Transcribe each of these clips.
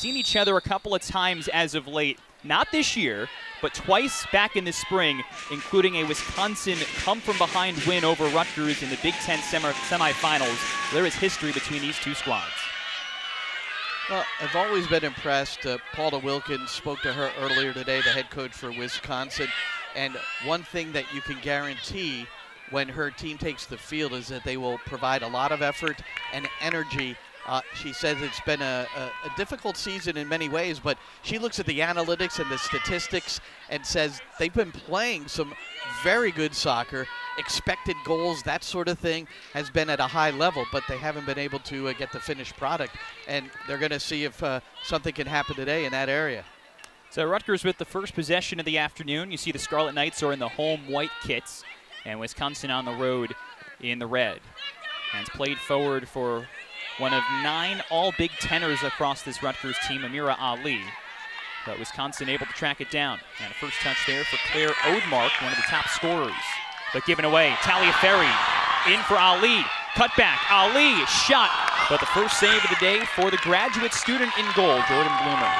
seen each other a couple of times as of late. Not this year, but twice back in the spring, including a Wisconsin come-from-behind win over Rutgers in the Big Ten semifinals. There is history between these two squads. Well, I've always been impressed. Paula Wilkins spoke to her earlier today, the head coach for Wisconsin. And one thing that you can guarantee when her team takes the field is that they will provide a lot of effort and energy. She says it's been a difficult season in many ways, but she looks at the analytics and the statistics and says they've been playing some very good soccer. Expected goals, that sort of thing, has been at a high level, but they haven't been able to get the finished product. And they're going to see if something can happen today in that area. So Rutgers with the first possession of the afternoon. You see the Scarlet Knights are in the home white kits, and Wisconsin on the road in the red. And it's played forward for one of 9 all-Big Teners across this Rutgers team, Amira Ali. But Wisconsin able to track it down. And a first touch there for Claire Odemark, one of the top scorers. But given away, Taliaferri in for Ali. Cut back, Ali, shot. But the first save of the day for the graduate student in goal, Jordan Bloomer.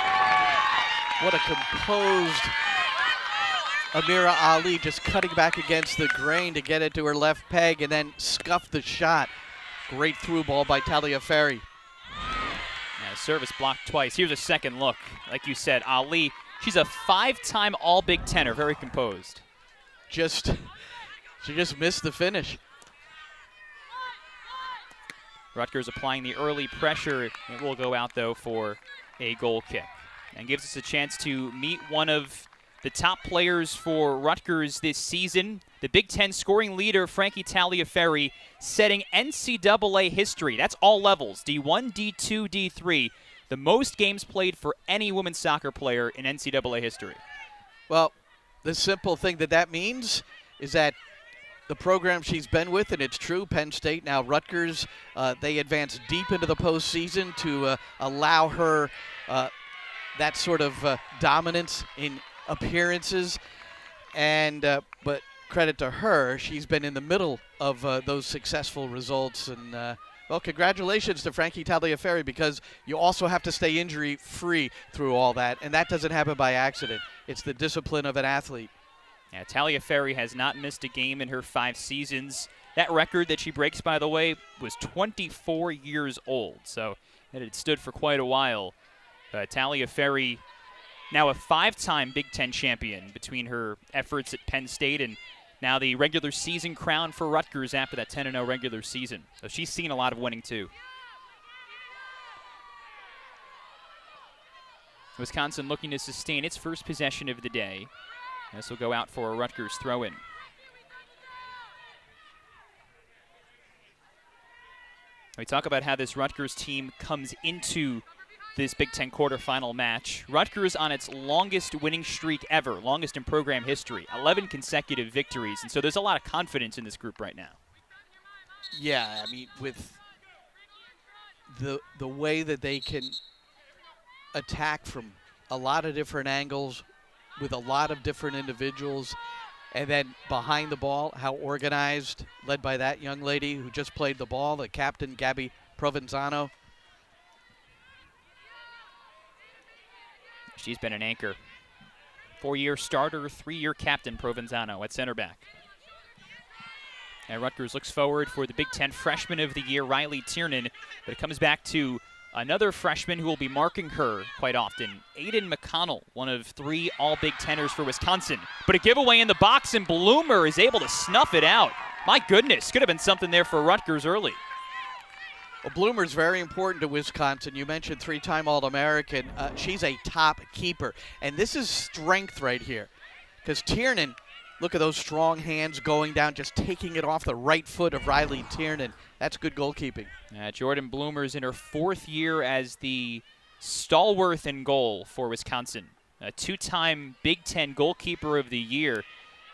What a composed Amira Ali, just cutting back against the grain to get it to her left peg and then scuff the shot. Great through ball by Taliaferri. Yeah, service blocked twice. Here's a second look. Like you said, Ali, she's a 5-time All-Big Tener, very composed. She just missed the finish. Rutgers applying the early pressure. It will go out, though, for a goal kick. And gives us a chance to meet one of the top players for Rutgers this season. The Big Ten scoring leader, Frankie Taliaferri, setting NCAA history. That's all levels, D1, D2, D3. The most games played for any women's soccer player in NCAA history. Well, the simple thing that means is that the program she's been with, and it's true, Penn State, now Rutgers, they advance deep into the postseason to allow her that sort of dominance in appearances. And but credit to her, she's been in the middle of those successful results. And well, congratulations to Frankie Taliaferri, because you also have to stay injury-free through all that, and that doesn't happen by accident. It's the discipline of an athlete. Yeah, Taliaferri has not missed a game in her 5 seasons. That record that she breaks, by the way, was 24 years old, so it had stood for quite a while. Taliaferri, now a 5-time Big Ten champion between her efforts at Penn State and now the regular season crown for Rutgers after that 10-0 regular season. So she's seen a lot of winning too. Wisconsin looking to sustain its first possession of the day. This will go out for a Rutgers throw-in. We talk about how this Rutgers team comes into this Big Ten quarterfinal match. Rutgers on its longest winning streak ever, longest in program history, 11 consecutive victories. And so there's a lot of confidence in this group right now. Yeah, I mean, with the way that they can attack from a lot of different angles with a lot of different individuals, and then behind the ball, how organized, led by that young lady who just played the ball, the captain, Gabby Provenzano. She's been an anchor. 4-year starter, 3-year captain, Provenzano at center back. And Rutgers looks forward for the Big Ten Freshman of the Year, Riley Tiernan, but it comes back to another freshman who will be marking her quite often, Aiden McConnell, one of 3 all-Big Teners for Wisconsin. But a giveaway in the box, and Bloomer is able to snuff it out. My goodness, could have been something there for Rutgers early. Well, Bloomer's very important to Wisconsin. You mentioned 3-time All-American. She's a top keeper. And this is strength right here. Because Tiernan, look at those strong hands going down, just taking it off the right foot of Riley Tiernan. That's good goalkeeping. Jordan Bloomer's in her 4th year as the stalwart in goal for Wisconsin. A 2-time Big Ten goalkeeper of the year.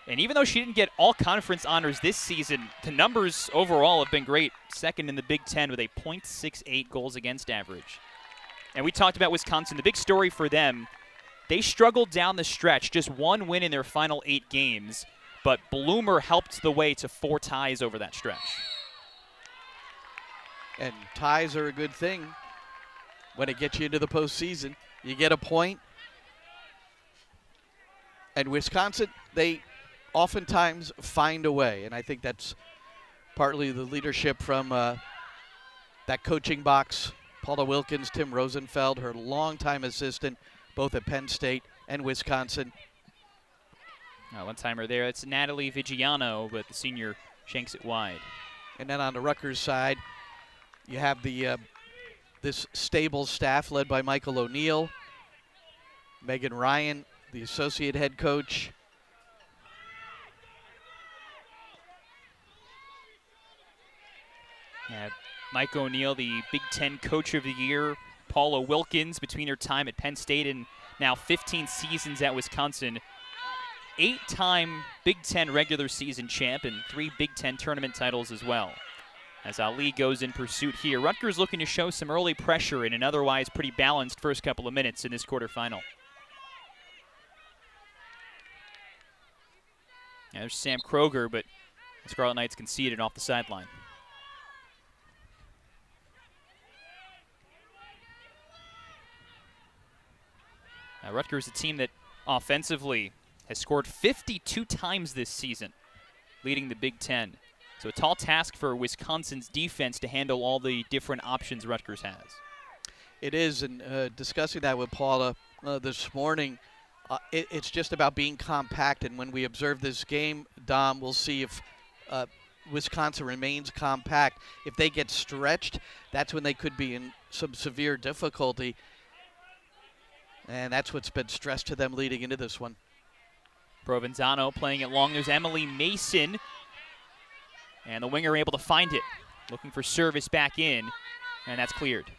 And even though she didn't get all conference honors this season, the numbers overall have been great. 2nd in the Big Ten with a .68 goals against average. And we talked about Wisconsin. The big story for them, they struggled down the stretch. Just 1 win in their final 8 games. But Bloomer helped the way to 4 ties over that stretch. And ties are a good thing. when it gets you into the postseason. You get a point. And Wisconsin, they oftentimes find a way. And I think that's partly the leadership from that coaching box. Paula Wilkins, Tim Rosenfeld, her longtime assistant, both at Penn State and Wisconsin. One-timer there. It's Natalie Vigiano, but the senior shanks it wide. And then on the Rutgers side, you have the this stable staff led by Michael O'Neill, Megan Ryan, the associate head coach. Mike O'Neill, the Big Ten Coach of the Year. Paula Wilkins, between her time at Penn State and now 15 seasons at Wisconsin. 8-time Big Ten regular season champ and 3 Big Ten tournament titles as well. As Ali goes in pursuit here. Rutgers looking to show some early pressure in an otherwise pretty balanced first couple of minutes in this quarterfinal. There's Sam Kroger, but the Scarlet Knights conceded off the sideline. Rutgers, a team that offensively has scored 52 times this season, leading the Big Ten. So a tall task for Wisconsin's defense to handle all the different options Rutgers has. It is, and discussing that with Paula this morning, it's just about being compact. And when we observe this game, Dom, we'll see if Wisconsin remains compact. If they get stretched, that's when they could be in some severe difficulty. And that's what's been stressed to them leading into this one. Provenzano playing it long. There's Emily Mason. And the winger able to find it. Looking for service back in. And that's cleared.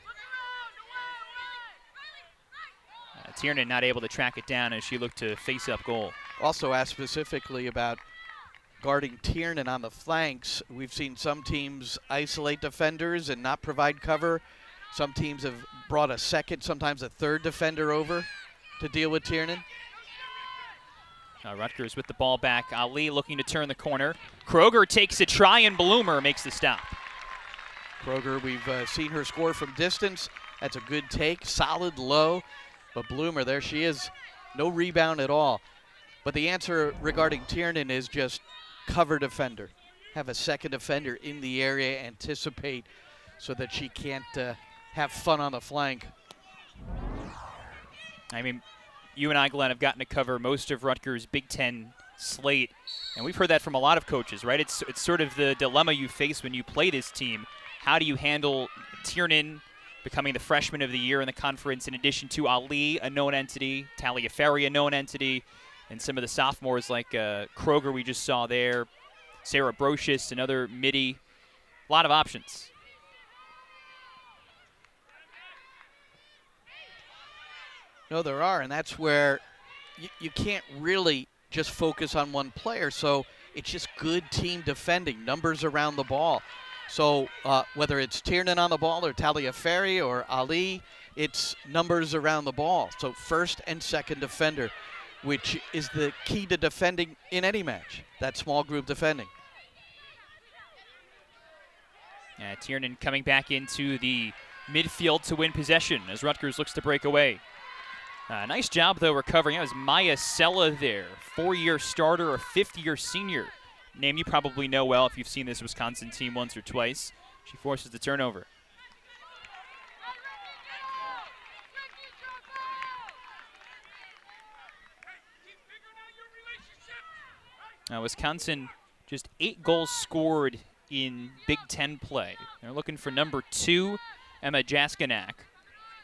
Tiernan not able to track it down as she looked to face up goal. Also asked specifically about guarding Tiernan on the flanks. We've seen some teams isolate defenders and not provide cover. Some teams have brought a second, sometimes a third defender over to deal with Tiernan. Rutgers with the ball back. Ali looking to turn the corner. Kroger takes a try and Bloomer makes the stop. Kroger, we've seen her score from distance. That's a good take, solid low. But Bloomer, there she is. No rebound at all. But the answer regarding Tiernan is just cover defender. Have a second defender in the area, anticipate so that she can't have fun on the flank. I mean, you and I, Glenn, have gotten to cover most of Rutgers' Big Ten slate, and we've heard that from a lot of coaches, right? It's sort of the dilemma you face when you play this team. How do you handle Tiernan becoming the freshman of the year in the conference, in addition to Ali, a known entity, Taliaferri, a known entity, and some of the sophomores like Kroger we just saw there, Sarah Brocious, another midi. A lot of options. No, there are, and that's where you can't really just focus on one player. So it's just good team defending, numbers around the ball. So whether it's Tiernan on the ball or Taliaferri or Ali, it's numbers around the ball. So first and second defender, which is the key to defending in any match, that small group defending. Tiernan coming back into the midfield to win possession as Rutgers looks to break away. Nice job, though, recovering. That was Maya Sella there, 4-year starter, a 5th-year senior. Name you probably know well if you've seen this Wisconsin team once or twice. She forces the turnover. Wisconsin, just 8 goals scored in Big Ten play. They're looking for number 2, Emma Jaskinak.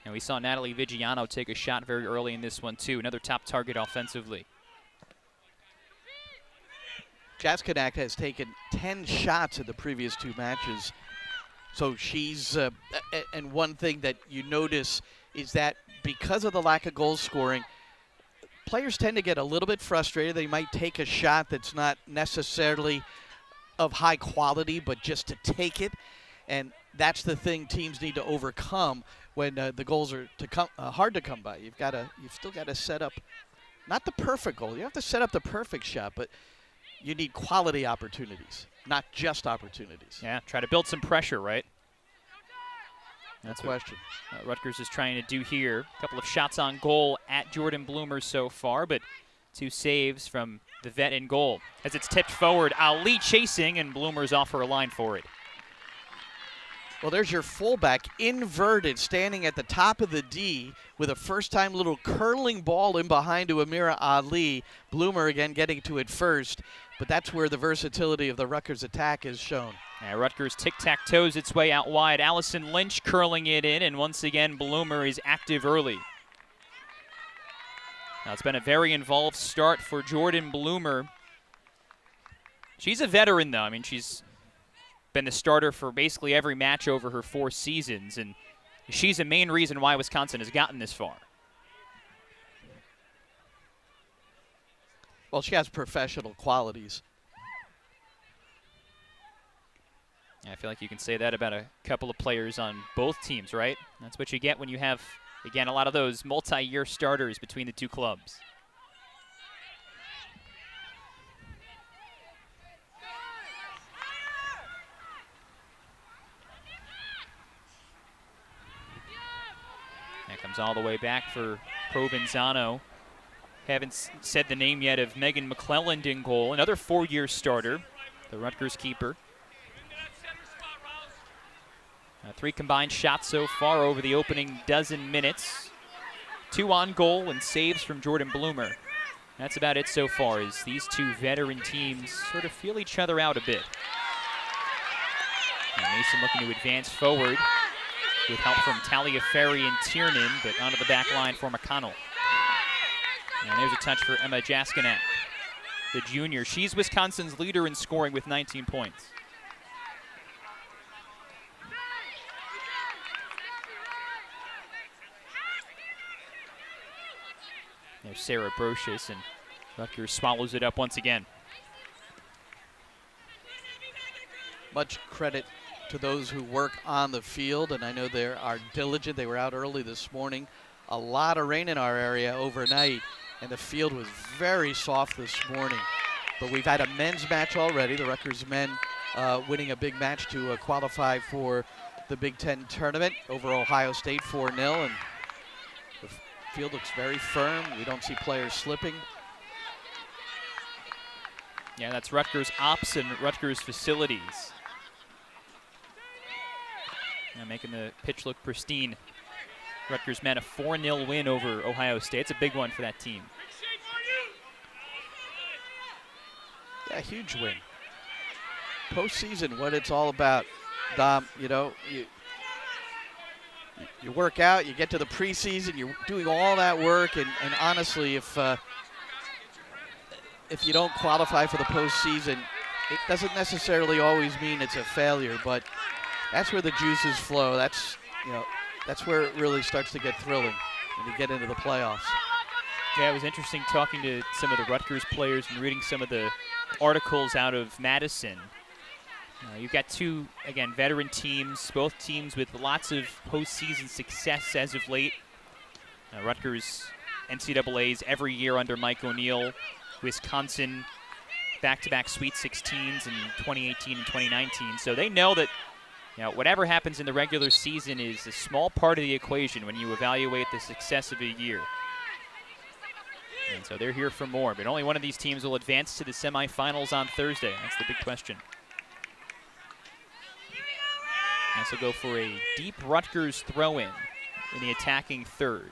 And we saw Natalie Vigiano take a shot very early in this one, too. Another top target offensively. Jaskinak has taken 10 shots in the previous 2 matches. So she's, and one thing that you notice is that because of the lack of goal scoring, players tend to get a little bit frustrated. They might take a shot that's not necessarily of high quality, but just to take it. And that's the thing teams need to overcome when the goals are hard to come by. You've still got to set up, not the perfect goal. You have to set up the perfect shot, but you need quality opportunities, not just opportunities. Yeah, try to build some pressure, right? That's the question. Rutgers is trying to do here. A couple of shots on goal at Jordan Bloomer so far, but 2 saves from the vet in goal. As it's tipped forward, Ali chasing, and Bloomer's off her line for it. Well, there's your fullback, inverted, standing at the top of the D with a first-time little curling ball in behind to Amira Ali. Bloomer again getting to it first, but that's where the versatility of the Rutgers attack is shown. Rutgers tic-tac-toes its way out wide. Allison Lynch curling it in, and once again, Bloomer is active early. Now, it's been a very involved start for Jordan Bloomer. She's a veteran, though. I mean, she's been the starter for basically every match over her 4 seasons, and she's a main reason why Wisconsin has gotten this far. Well, she has professional qualities. I feel like you can say that about a couple of players on both teams, right? That's what you get when you have, again, a lot of those multi-year starters between the 2 clubs. That comes all the way back for Provenzano. Haven't said the name yet of Megan McClelland in goal, another 4-year starter, the Rutgers keeper. 3 combined shots so far over the opening dozen minutes. 2 on goal and saves from Jordan Bloomer. That's about it so far, as these 2 veteran teams sort of feel each other out a bit. And Mason looking to advance forward with help from Taliaferri and Tiernan, but onto the back line for McConnell. And there's a touch for Emma Jaskinak, the junior. She's Wisconsin's leader in scoring with 19 points. There's Sarah Brocious, and Rutgers swallows it up once again. Much credit to those who work on the field, and I know they are diligent. They were out early this morning. A lot of rain in our area overnight, and the field was very soft this morning. But we've had a men's match already. The Rutgers men winning a big match to qualify for the Big Ten tournament over Ohio State 4-0, and the field looks very firm. We don't see players slipping. Yeah, that's Rutgers Ops and Rutgers Facilities. Now making the pitch look pristine. Rutgers men a 4-0 win over Ohio State. It's a big one for that team. Yeah, huge win. Postseason, what it's all about, Dom. You know, you work out, you get to the preseason, you're doing all that work, and honestly, if you don't qualify for the postseason, it doesn't necessarily always mean it's a failure, but that's where the juices flow. That's where it really starts to get thrilling when you get into the playoffs. Yeah, it was interesting talking to some of the Rutgers players and reading some of the articles out of Madison. You've got 2, again, veteran teams, both teams with lots of postseason success as of late. Rutgers, NCAAs every year under Mike O'Neill. Wisconsin, back-to-back Sweet 16s in 2018 and 2019. So they know that whatever happens in the regular season is a small part of the equation when you evaluate the success of a year. And so they're here for more, but only one of these teams will advance to the semifinals on Thursday. That's the big question. This will go for a deep Rutgers throw-in the attacking third.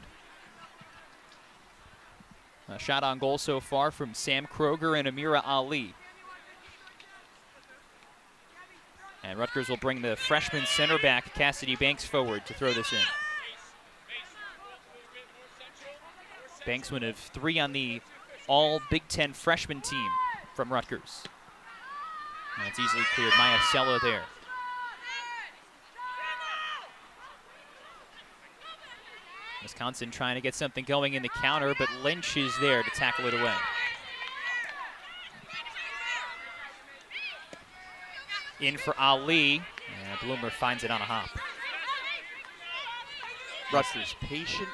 A shot on goal so far from Sam Kroger and Amira Ali. And Rutgers will bring the freshman center back, Cassidy Banks, forward to throw this in. Banks one of 3 on the all Big Ten freshman team from Rutgers. And it's easily cleared. Maya Sella there. Wisconsin trying to get something going in the counter, but Lynch is there to tackle it away. In for Ali, and Bloomer finds it on a hop. Rutgers patient,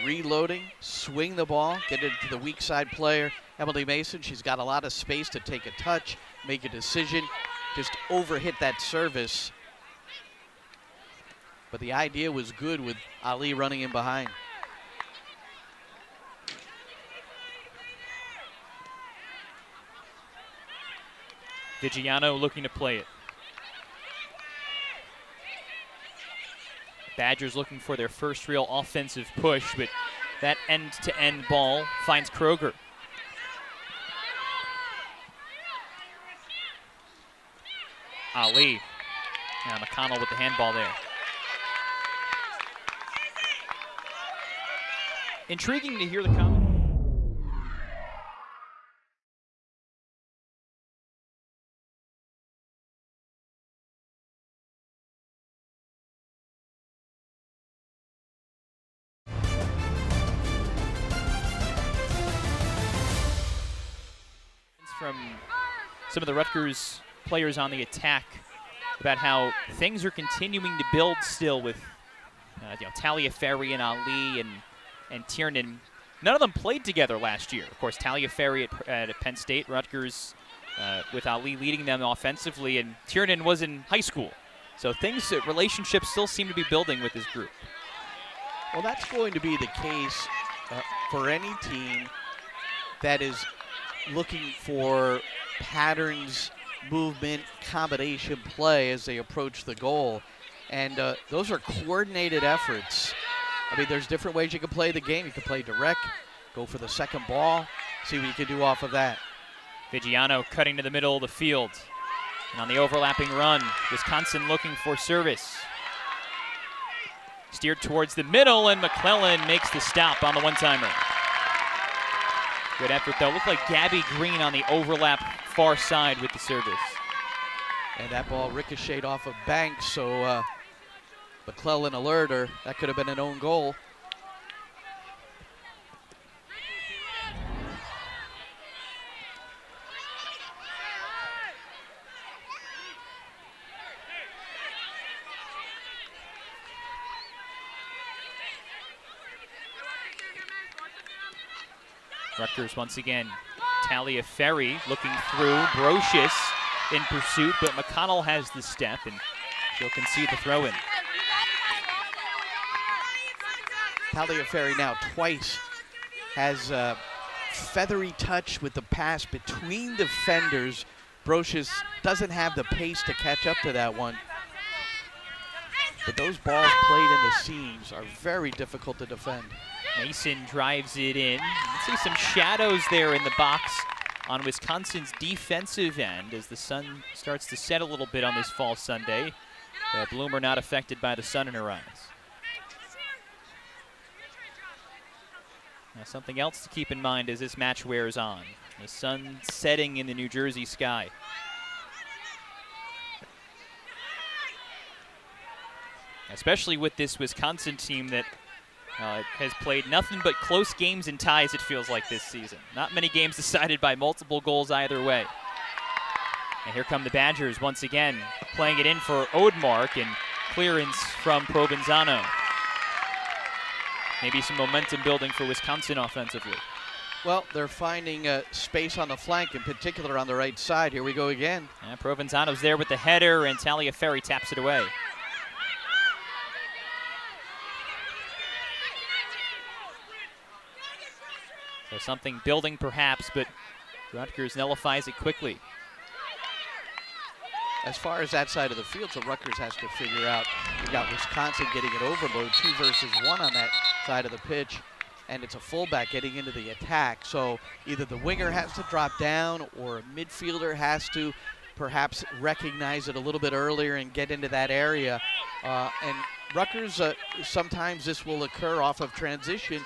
reloading, swing the ball, get it to the weak side player, Emily Mason. She's got a lot of space to take a touch, make a decision, just overhit that service. But the idea was good with Ali running in behind. Vigiano looking to play it. Badgers looking for their first real offensive push, but that end-to-end ball finds Kroger. Ali. Now McConnell with the handball there. Intriguing to hear the comment. From some of the Rutgers players on the attack about how things are continuing to build still with Taliaferri and Ali and Tiernan. None of them played together last year. Of course, Taliaferri at Penn State, Rutgers with Ali leading them offensively, and Tiernan was in high school. So relationships still seem to be building with this group. Well, that's going to be the case for any team that is looking for patterns, movement, combination play as they approach the goal. And those are coordinated efforts. I mean, there's different ways you can play the game. You can play direct, go for the second ball, see what you can do off of that. Vigiano cutting to the middle of the field. And on the overlapping run, Wisconsin looking for service. Steered towards the middle, and McClellan makes the stop on the one-timer. Good effort, though. Looked like Gabby Green on the overlap far side with the service. And that ball ricocheted off of Banks, so McClellan alert her. That could have been an own goal. Rutgers once again. Taliaferri looking through. Brocious in pursuit, but McConnell has the step, and she'll concede the throw-in. Taliaferri now twice has a feathery touch with the pass between defenders. Brocious doesn't have the pace to catch up to that one. But those balls played in the seams are very difficult to defend. Mason drives it in. You can see some shadows there in the box on Wisconsin's defensive end as the sun starts to set a little bit on this fall Sunday. Bloomer not affected by the sun in her eyes. Now, something else to keep in mind as this match wears on. The sun setting in the New Jersey sky. Especially with this Wisconsin team that has played nothing but close games and ties, it feels like, this season. Not many games decided by multiple goals either way. And here come the Badgers once again, playing it in for Odemark, and clearance from Provenzano. Maybe some momentum building for Wisconsin offensively. Well, they're finding space on the flank, in particular on the right side. Here we go again. And Provenzano's there with the header, and Taliaferri taps it away. So something building perhaps, but Rutgers nullifies it quickly. As far as that side of the field, so Rutgers has to figure out. We got Wisconsin getting an overload, 2 versus 1 on that side of the pitch, and it's a fullback getting into the attack. So either the winger has to drop down or a midfielder has to perhaps recognize it a little bit earlier and get into that area. And Rutgers, sometimes this will occur off of transition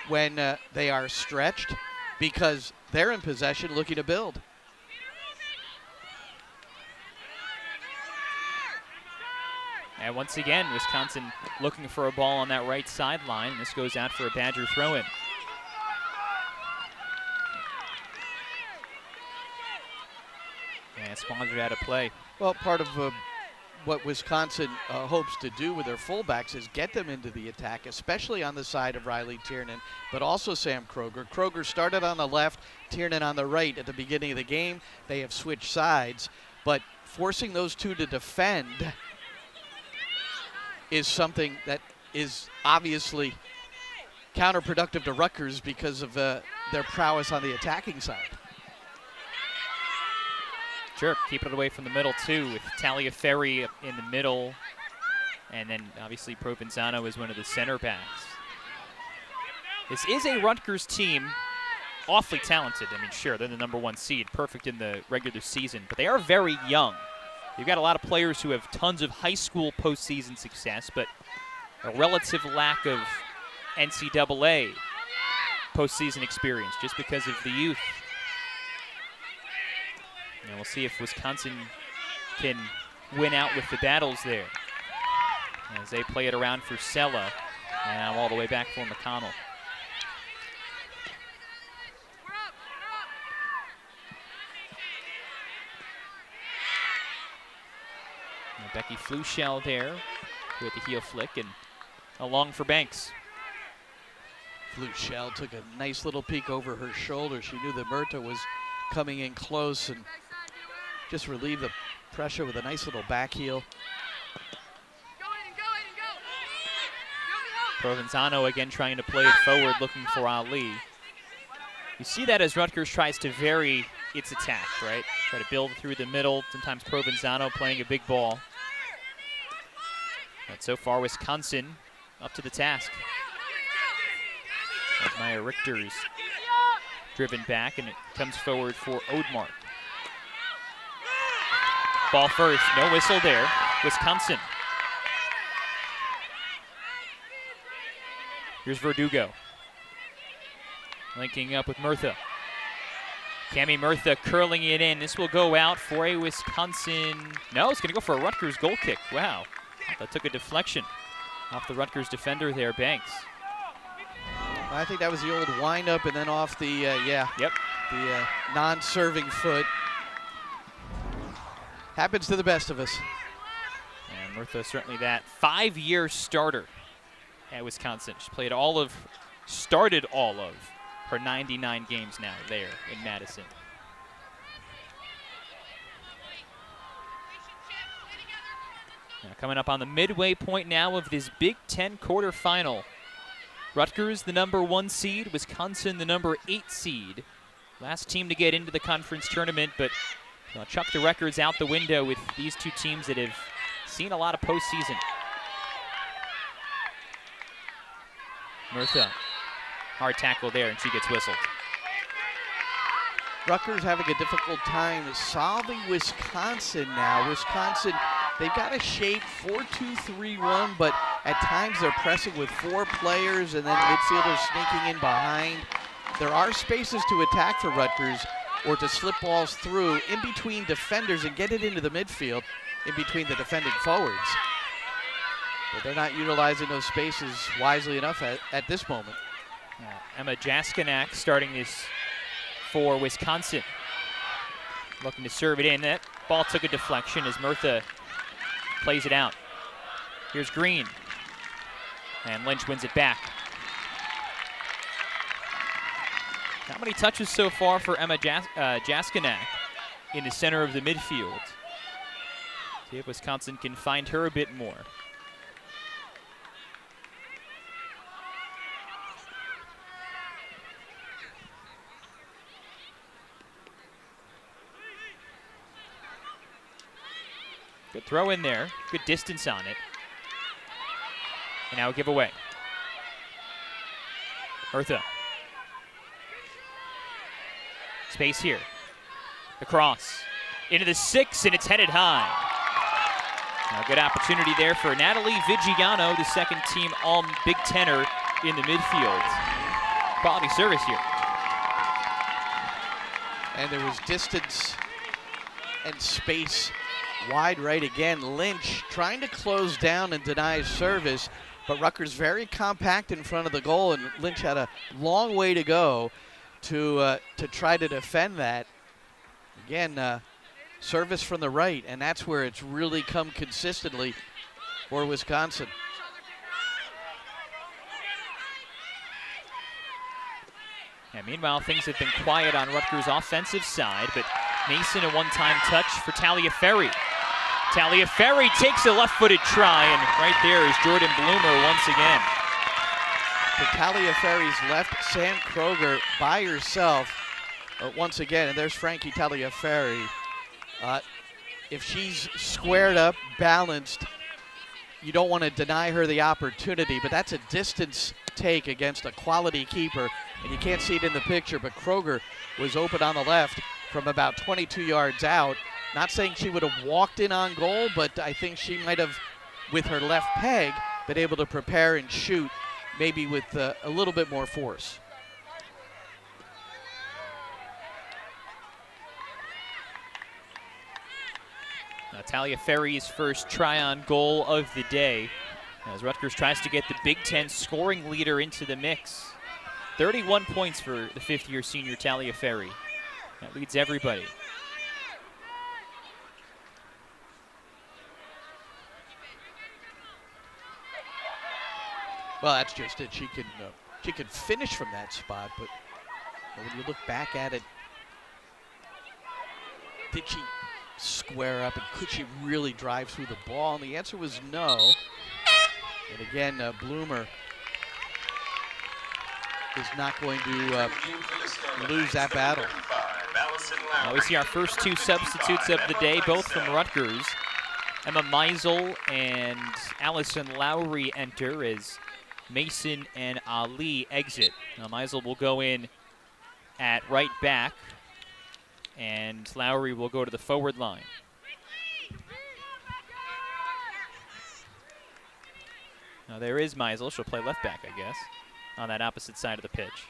when they are stretched because they're in possession looking to build. And once again, Wisconsin looking for a ball on that right sideline. This goes out for a Badger throw-in. And squandered out of play. Well, part of what Wisconsin hopes to do with their fullbacks is get them into the attack, especially on the side of Riley Tiernan, but also Sam Kroger. Kroger started on the left, Tiernan on the right at the beginning of the game. They have switched sides, but forcing those two to defend is something that is obviously counterproductive to Rutgers because of their prowess on the attacking side. Sure, keeping it away from the middle too, with Taliaferri in the middle, and then obviously Provenzano is one of the center backs. This is a Rutgers team, awfully talented. I mean, sure, they're the #1 seed, perfect in the regular season, but they are very young. You've got a lot of players who have tons of high school postseason success, but a relative lack of NCAA postseason experience just because of the youth. And we'll see if Wisconsin can win out with the battles there as they play it around for Sella, and now all the way back for McConnell. Now Becky Flushell there with the heel flick and along for Banks. Flushell took a nice little peek over her shoulder. She knew that Murta was coming in close and just relieved the pressure with a nice little back heel. Provenzano again trying to play it forward, looking for Ali. You see that as Rutgers tries to vary its attack, right? Try to build through the middle, sometimes Provenzano playing a big ball. But so far, Wisconsin up to the task. As Maya Richter's driven back, and it comes forward for Odmark. Ball first, no whistle there. Wisconsin. Here's Verdugo. Linking up with Murtha. Cami Murtha curling it in. This will go out for a Wisconsin. No, it's going to go for a Rutgers goal kick. Wow. That took a deflection off the Rutgers defender there, Banks. I think that was the old wind-up and then off the, the non-serving foot. Happens to the best of us. And Murtha certainly that 5-year starter at Wisconsin. She started all of her 99 games now there in Madison. Now coming up on the midway point now of this Big Ten quarterfinal. Rutgers, the #1 seed, Wisconsin, the #8 seed. Last team to get into the conference tournament, but chuck the records out the window with these two teams that have seen a lot of postseason. Murtha, hard tackle there, and she gets whistled. Rutgers having a difficult time solving Wisconsin now. Wisconsin, they've got a shape 4-2-3-1, but at times they're pressing with 4 players and then midfielders sneaking in behind. There are spaces to attack for Rutgers or to slip balls through in between defenders and get it into the midfield in between the defending forwards. But they're not utilizing those spaces wisely enough at this moment. Emma Jaskinak starting this for Wisconsin. Looking to serve it in. That ball took a deflection as Murtha plays it out. Here's Green. And Lynch wins it back. Not many touches so far for Emma Jaskinak in the center of the midfield. See if Wisconsin can find her a bit more. Good throw in there, good distance on it. And now a giveaway. Murtha. Space here. Across. Into the 6, and it's headed high. Now, good opportunity there for Natalie Vigiano, the second team All-Big Tenner in the midfield. Quality service here. And there was distance and space wide right again. Lynch trying to close down and deny service, but Rutgers very compact in front of the goal, and Lynch had a long way to go to try to defend that. Again, service from the right, and that's where it's really come consistently for Wisconsin. Yeah, meanwhile, things have been quiet on Rutgers' offensive side, but Mason, a one-time touch for Taliaferri. Taliaferri takes a left-footed try, and right there is Jordan Bloomer once again. To Taliaferri's left, Sam Kroger by herself once again, and there's Frankie Taliaferri. If she's squared up, balanced, you don't want to deny her the opportunity, but that's a distance take against a quality keeper, and you can't see it in the picture, but Kroger was open on the left from about 22 yards out. Not saying she would have walked in on goal, but I think she might have, with her left peg, been able to prepare and shoot maybe with a little bit more force. Taliaferri's first try-on goal of the day as Rutgers tries to get the Big Ten scoring leader into the mix. 31 points for the fifth-year senior Taliaferri. That leads everybody. Well, that's just it. She can finish from that spot, but when you look back at it, did she square up and could she really drive through the ball? And the answer was no. And again, Bloomer is not going to lose that battle. We see our first two substitutes of the day, both from Rutgers. Emma Meisel and Allison Lowry enter as Mason and Ali exit. Now Meisel will go in at right back, and Lowry will go to the forward line. Now there is Meisel. She'll play left back, I guess, on that opposite side of the pitch.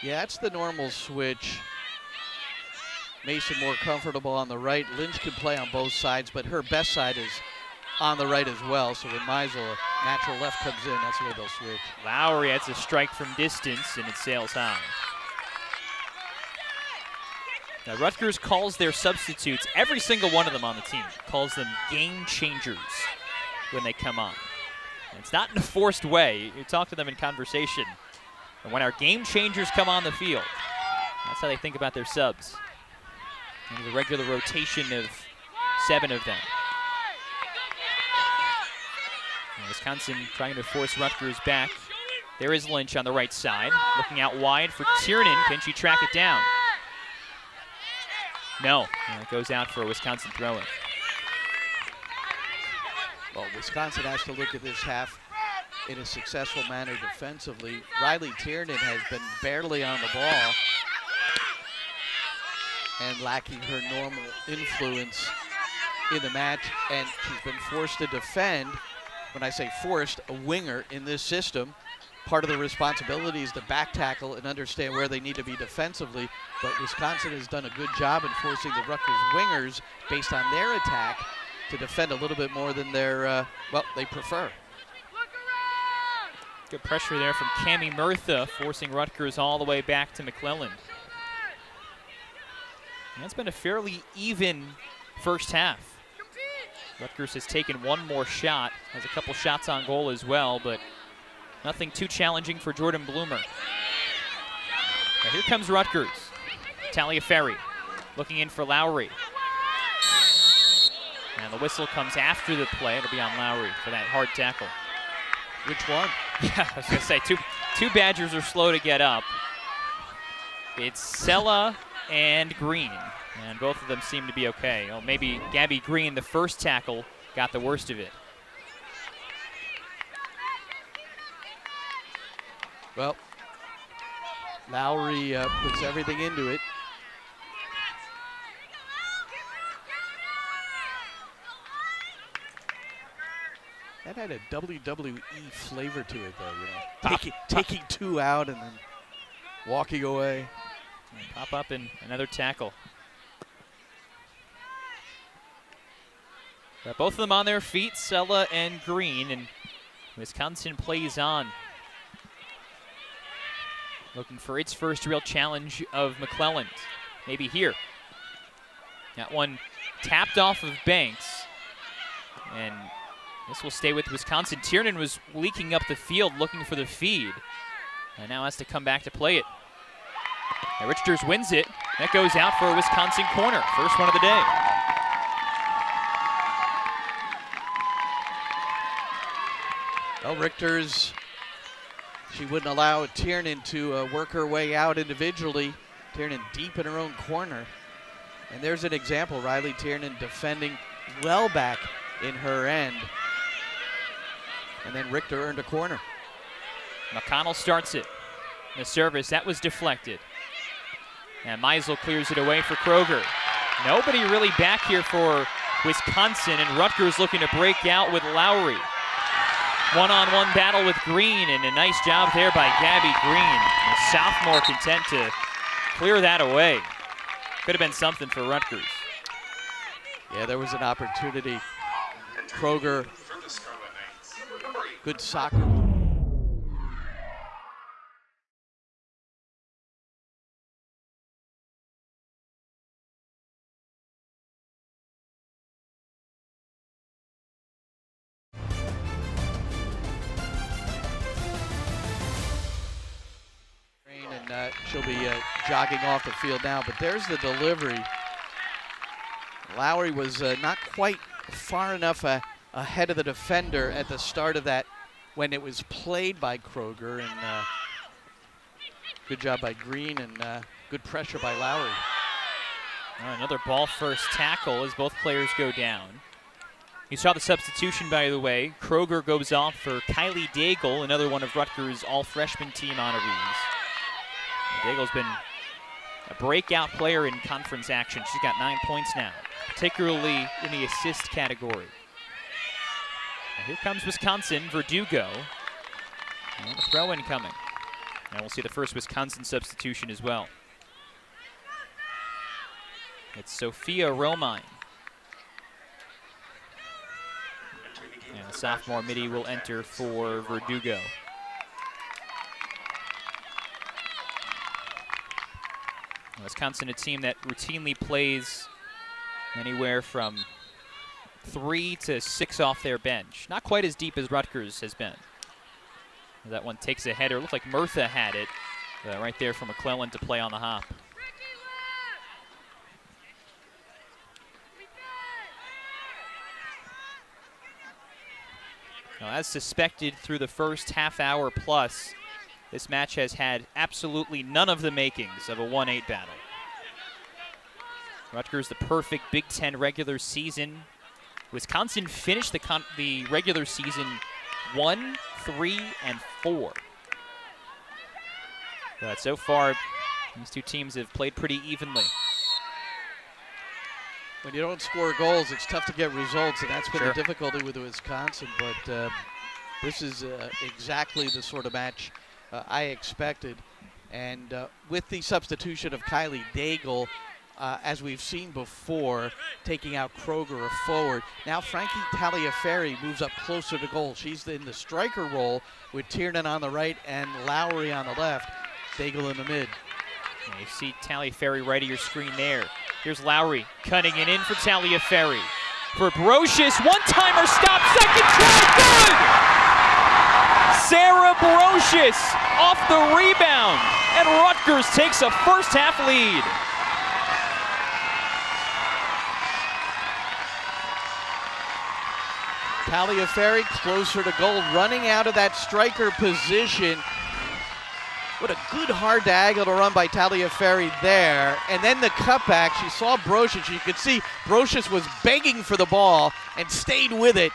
Yeah, that's the normal switch. Mason more comfortable on the right. Lynch can play on both sides, but her best side is on the right as well. So when Meisel, a natural left, comes in, that's the way they'll switch. Lowry has a strike from distance, and it sails high. Now Rutgers calls their substitutes, every single one of them on the team, calls them game changers when they come on. And it's not in a forced way. You talk to them in conversation. And when our game changers come on the field, that's how they think about their subs. And the regular rotation of 7 of them. And Wisconsin trying to force Rutgers back. There is Lynch on the right side, looking out wide for Tiernan. Can she track it down? No, and it goes out for a Wisconsin throw-in. Well, Wisconsin has to look at this half in a successful manner defensively. Riley Tiernan has been barely on the ball and lacking her normal influence in the match, and she's been forced to defend. When I say forced, a winger in this system, part of the responsibility is to back tackle and understand where they need to be defensively, but Wisconsin has done a good job in forcing the Rutgers wingers, based on their attack, to defend a little bit more than they prefer. Good pressure there from Cammie Murtha, forcing Rutgers all the way back to McClelland. And that's been a fairly even first half. Rutgers has taken one more shot, has a couple shots on goal as well, but nothing too challenging for Jordan Bloomer. Now here comes Rutgers. Taliaferri looking in for Lowry. And the whistle comes after the play. It'll be on Lowry for that hard tackle. Which one? Yeah, I was going to say, two Badgers are slow to get up. It's Sella and Green, and both of them seem to be okay. Oh, maybe Gabby Green, the first tackle, got the worst of it. Well, Lowry puts everything into it. That had a WWE flavor to it, though, you know. Taking 2 out and then walking away. And pop up in another tackle. Got both of them on their feet, Sella and Green, and Wisconsin plays on. Looking for its first real challenge of McClelland. Maybe here. That one tapped off of Banks. And this will stay with Wisconsin. Tiernan was leaking up the field looking for the feed. And now has to come back to play it. And Rutgers wins it. That goes out for a Wisconsin corner. First one of the day. Well, Richters, she wouldn't allow Tiernan to work her way out individually. Tiernan deep in her own corner. And there's an example, Riley Tiernan defending well back in her end. And then Richter earned a corner. McConnell starts it. The service, that was deflected. And Meisel clears it away for Kroger. Nobody really back here for Wisconsin, and Rutgers looking to break out with Lowry. One-on-one battle with Green, and a nice job there by Gabby Green. The sophomore content to clear that away. Could have been something for Rutgers. Yeah, there was an opportunity. Kroger, good soccer. And she'll be jogging off the field now, but there's the delivery. Lowry was not quite far enough ahead of the defender at the start of that when it was played by Kroger, and good job by Green, and good pressure by Lowry. Another ball first tackle as both players go down. You saw the substitution, by the way. Kroger goes off for Kylie Daigle, another one of Rutgers' all-freshman team honorees. Daigle's been a breakout player in conference action. She's got 9 points now, particularly in the assist category. And here comes Wisconsin, Verdugo. And a throw-in coming. And we'll see the first Wisconsin substitution as well. It's Sophia Romine. And the sophomore midi will enter for Verdugo. Wisconsin, a team that routinely plays anywhere from 3 to 6 off their bench. Not quite as deep as Rutgers has been. That one takes a header. Looked like Murtha had it right there for McClellan to play on the hop. Now, as suspected through the first half hour plus, this match has had absolutely none of the makings of a 1-8 battle. Rutgers, the perfect Big Ten regular season. Wisconsin finished the regular season 1, 3, and 4. But so far, these two teams have played pretty evenly. When you don't score goals, it's tough to get results, and that's been Sure. the difficulty with Wisconsin. But this is exactly the sort of match I expected. And with the substitution of Kylie Daigle, as we've seen before, taking out Kroger forward. Now Frankie Taliaferri moves up closer to goal. She's in the striker role with Tiernan on the right and Lowry on the left. Daigle in the mid. And you see Taliaferri right of your screen there. Here's Lowry cutting it in for Taliaferri. For Brocious, one-timer stop, second try, good! Sarah Brocious off the rebound, and Rutgers takes a first half lead. Taliaferri closer to goal, running out of that striker position. What a good hard diagonal run by Taliaferri there. And then the cutback, she saw Brocious. You could see Brocious was begging for the ball and stayed with it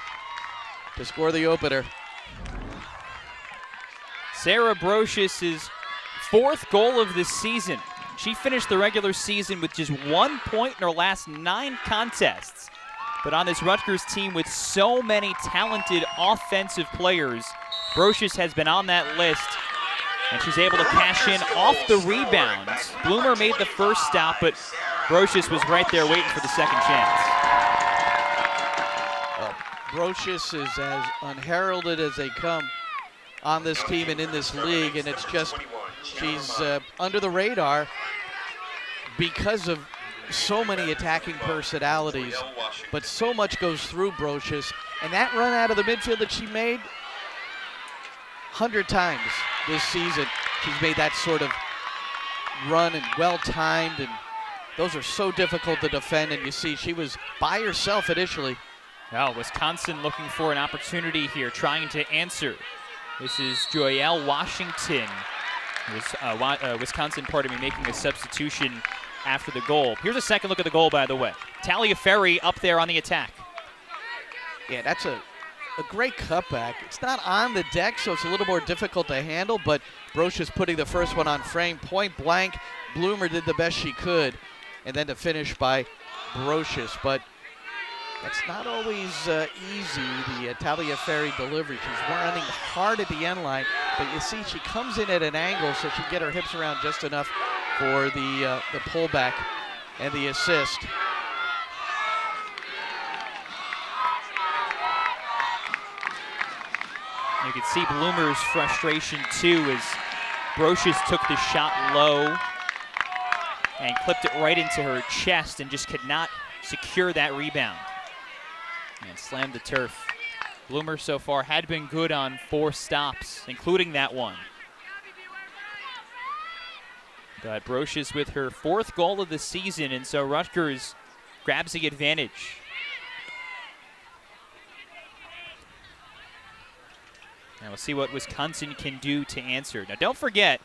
to score the opener. Sarah Brocious' 4th goal of this season. She finished the regular season with just 1 point in her last 9 contests. But on this Rutgers team with so many talented offensive players, Brocious has been on that list, and she's able to cash in off the rebounds. Bloomer made the first stop, but Brocious was right there waiting for the second chance. Brocious is as unheralded as they come on this team and in this league, and it's just she's under the radar because of so many attacking personalities, but so much goes through Brocious, and that run out of the midfield that she made 100 times this season, she's made that sort of run and well-timed, and those are so difficult to defend, and you see she was by herself initially. Well, Wisconsin looking for an opportunity here, trying to answer. This is Joyelle Washington. Wisconsin, making a substitution after the goal. Here's a second look at the goal, by the way. Talia Ferry up there on the attack. Yeah, that's a great cutback. It's not on the deck, so it's a little more difficult to handle, but Broch is putting the first one on frame. Point blank, Bloomer did the best she could, and then to finish by Brochus. But that's not always easy, the Talia Ferry delivery. She's running hard at the end line, but you see she comes in at an angle so she can get her hips around just enough for the pullback and the assist. You can see Bloomer's frustration too as Brochus took the shot low and clipped it right into her chest and just could not secure that rebound. And slammed the turf. Bloomer so far had been good on 4 stops, including that one. But Brochus with her 4th goal of the season, and so Rutgers grabs the advantage. Now we'll see what Wisconsin can do to answer. Now don't forget,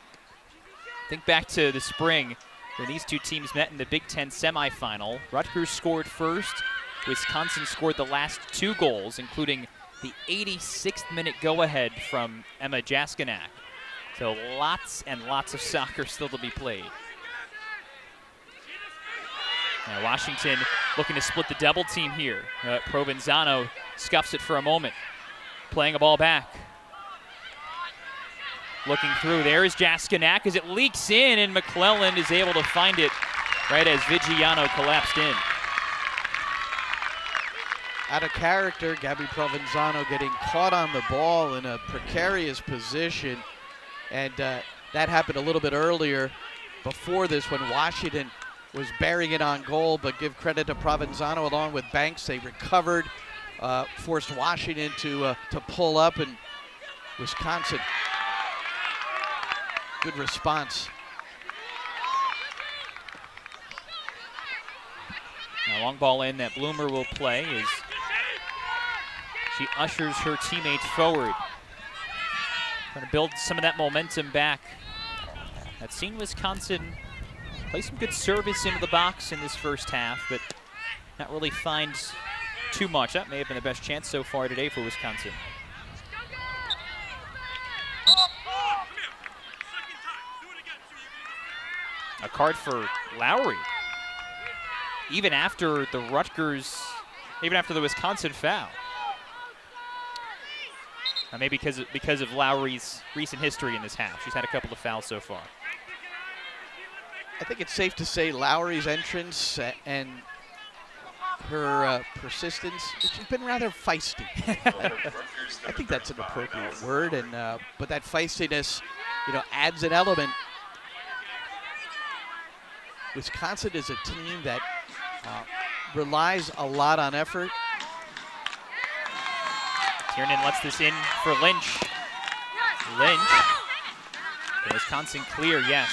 think back to the spring when these two teams met in the Big Ten semifinal. Rutgers scored first. Wisconsin scored the last 2 goals, including the 86th minute go-ahead from Emma Jaskinak. So lots and lots of soccer still to be played. Now Washington looking to split the double team here. Provenzano scuffs it for a moment. Playing a ball back. Looking through, there is Jaskinak as it leaks in, and McClellan is able to find it right as Vigiano collapsed in. Out of character, Gabby Provenzano getting caught on the ball in a precarious position. And that happened a little bit earlier before this when Washington was burying it on goal, but give credit to Provenzano along with Banks. They recovered, forced Washington to pull up, and Wisconsin, good response. Now long ball in that Bloomer will play as she ushers her teammates forward. Trying to build some of that momentum back. I've seen Wisconsin play some good service into the box in this first half, but not really find too much. That may have been the best chance so far today for Wisconsin. A card for Lowry. Even after the Wisconsin foul. Maybe because of Lowry's recent history in this half. She's had a couple of fouls so far. I think it's safe to say Lowry's entrance and her persistence, she's been rather feisty. I think that's an appropriate word, and but that feistiness, adds an element. Wisconsin is a team that relies a lot on effort. Tiernan lets this in for Lynch. Lynch. The Wisconsin clear, yes.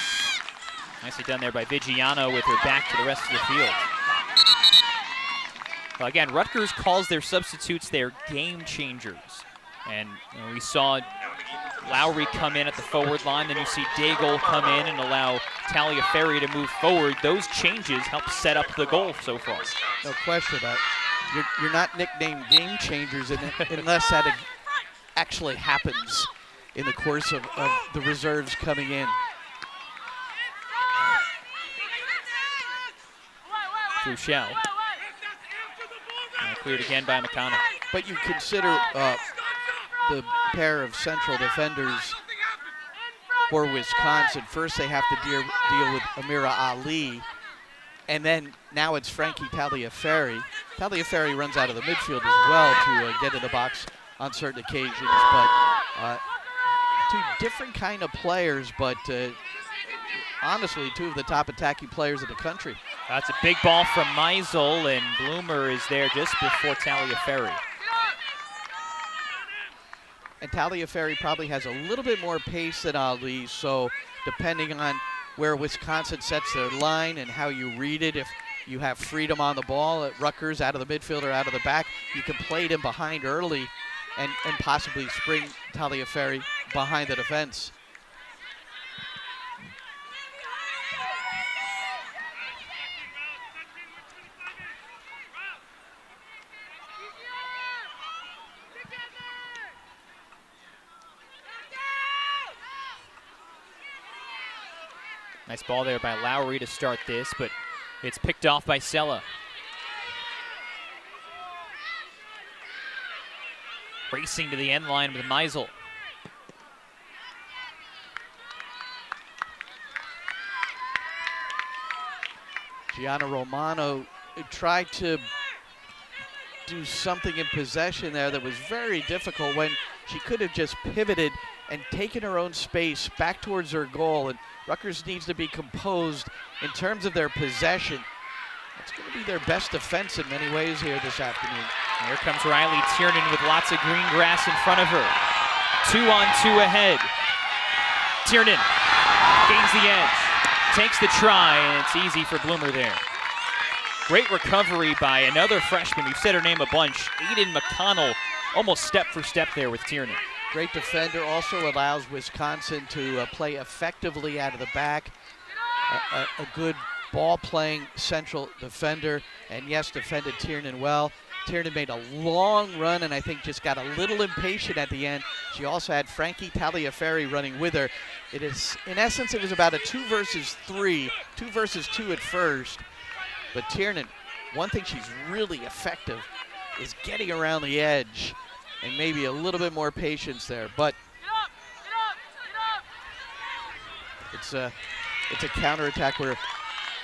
Nicely done there by Vigiano with her back to the rest of the field. Well, again, Rutgers calls their substitutes their game changers. And we saw Lowry come in at the forward line, then you see Daigle come in and allow Talia Ferry to move forward. Those changes help set up the goal so far. No question about it. You're not nicknamed game changers unless that actually happens in the course of the reserves coming in. Through Shell. Cleared again by McConnell. But you consider the pair of central defenders for Wisconsin. First they have to deal with Amira Ali, and then now it's Frankie Talia Ferry. Talia Ferry runs out of the midfield as well to get in the box on certain occasions, but two different kind of players, but honestly, two of the top attacking players in the country. That's a big ball from Meisel, and Bloomer is there just before Talia Ferry. And Talia Ferry probably has a little bit more pace than Ali, so depending on where Wisconsin sets their line and how you read it. If you have freedom on the ball at Rutgers, out of the midfield or out of the back, you can play it in behind early and possibly spring Taliaferri behind the defense. Nice ball there by Lowry to start this, but it's picked off by Sella. Racing to the end line with Meisel. Gianna Romano tried to do something in possession there that was very difficult when she could have just pivoted and taken her own space back towards her goal. And Rutgers needs to be composed in terms of their possession. It's going to be their best defense in many ways here this afternoon. Here comes Riley Tiernan with lots of green grass in front of her. 2-on-2 ahead. Tiernan gains the edge, takes the try, and it's easy for Bloomer there. Great recovery by another freshman. We've said her name a bunch. Aiden McConnell, almost step for step there with Tiernan. Great defender, also allows Wisconsin to play effectively out of the back. A good ball-playing central defender, and yes, defended Tiernan well. Tiernan made a long run and I think just got a little impatient at the end. She also had Frankie Taliaferri running with her. It is, in essence, it was about a 2 versus 3, 2 versus 2 at first. But Tiernan, one thing she's really effective is getting around the edge and maybe a little bit more patience there. But it's a counterattack where,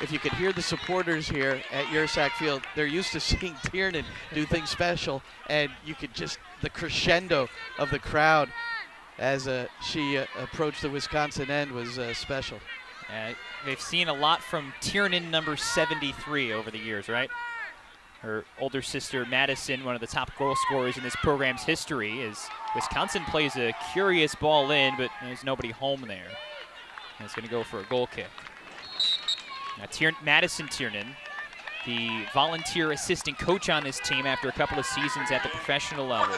if you could hear the supporters here at Yersak Field, they're used to seeing Tiernan do things special, and you could just, the crescendo of the crowd as she approached the Wisconsin end was special. They've seen a lot from Tiernan, number 73, over the years, right? Her older sister, Madison, one of the top goal scorers in this program's history, is Wisconsin plays a curious ball in, but there's nobody home there. And it's going to go for a goal kick. Now, Madison Tiernan, the volunteer assistant coach on this team after a couple of seasons at the professional level,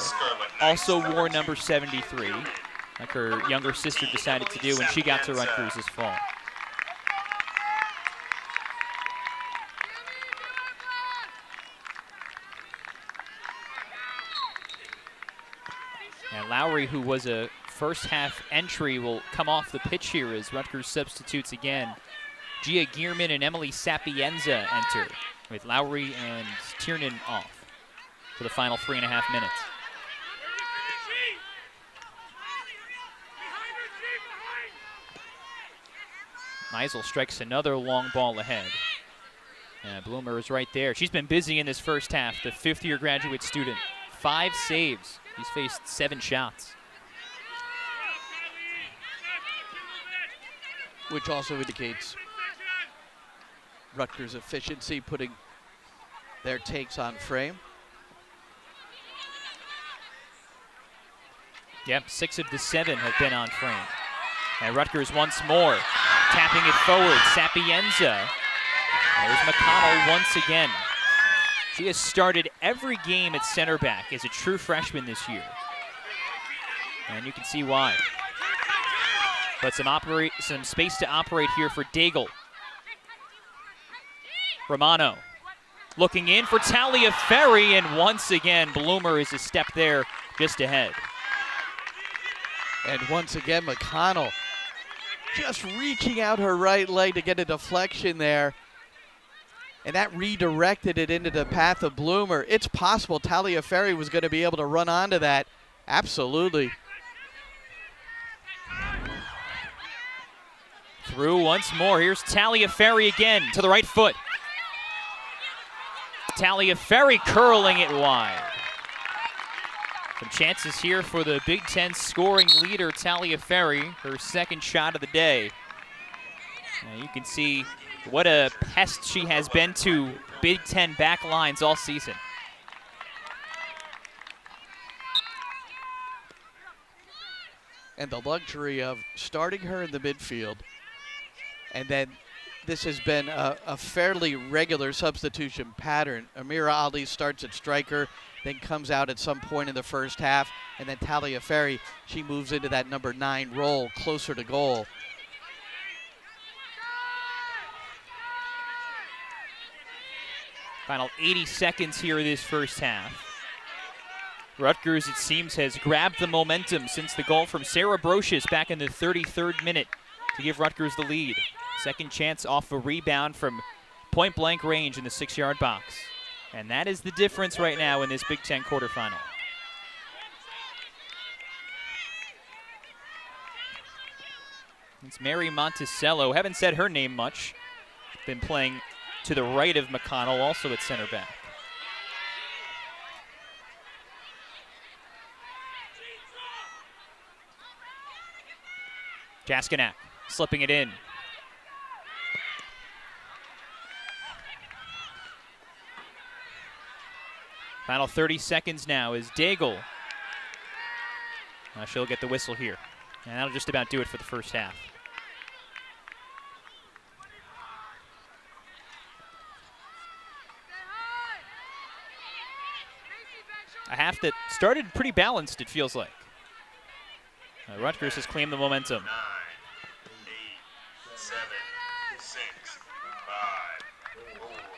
also wore number 73, like her younger sister decided to do when she got to Rutgers this fall. And Lowry, who was a first half entry, will come off the pitch here as Rutgers substitutes again. Gia Gierman and Emily Sapienza enter, with Lowry and Tiernan off for the final 3.5 minutes. Meisel strikes another long ball ahead. And Bloomer is right there. She's been busy in this first half, the fifth-year graduate student. 5 saves. He's faced 7 shots. Which also indicates Rutgers' efficiency, putting their takes on frame. Yep, 6 of the 7 have been on frame. And Rutgers once more, tapping it forward. Sapienza. There's McConnell once again. She has started every game at center back as a true freshman this year. And you can see why. But some space to operate here for Daigle. Romano looking in for Taliaferri, and once again, Bloomer is a step there just ahead. And once again, McConnell just reaching out her right leg to get a deflection there. And that redirected it into the path of Bloomer. It's possible Taliaferri was going to be able to run onto that. Absolutely. Through once more. Here's Taliaferri again to the right foot. Taliaferri curling it wide. Some chances here for the Big Ten scoring leader, Taliaferri, her second shot of the day. Now you can see what a pest she has been to Big Ten back lines all season. And the luxury of starting her in the midfield And then this has been a fairly regular substitution pattern. Amira Ali starts at striker, then comes out at some point in the first half, and then Talia Ferry, she moves into that number 9 role closer to goal. Final 80 seconds here in this first half. Rutgers, it seems, has grabbed the momentum since the goal from Sarah Brocious back in the 33rd minute to give Rutgers the lead. Second chance off a rebound from point-blank range in the 6-yard box. And that is the difference right now in this Big Ten quarterfinal. It's Mary Monticello. Haven't said her name much. Been playing to the right of McConnell, also at center back. Jaskinak slipping it in. Final 30 seconds now is Daigle. She'll get the whistle here. And that'll just about do it for the first half. A half that started pretty balanced, it feels like. Rutgers has claimed the momentum. 9, 8, 7, 6, 5,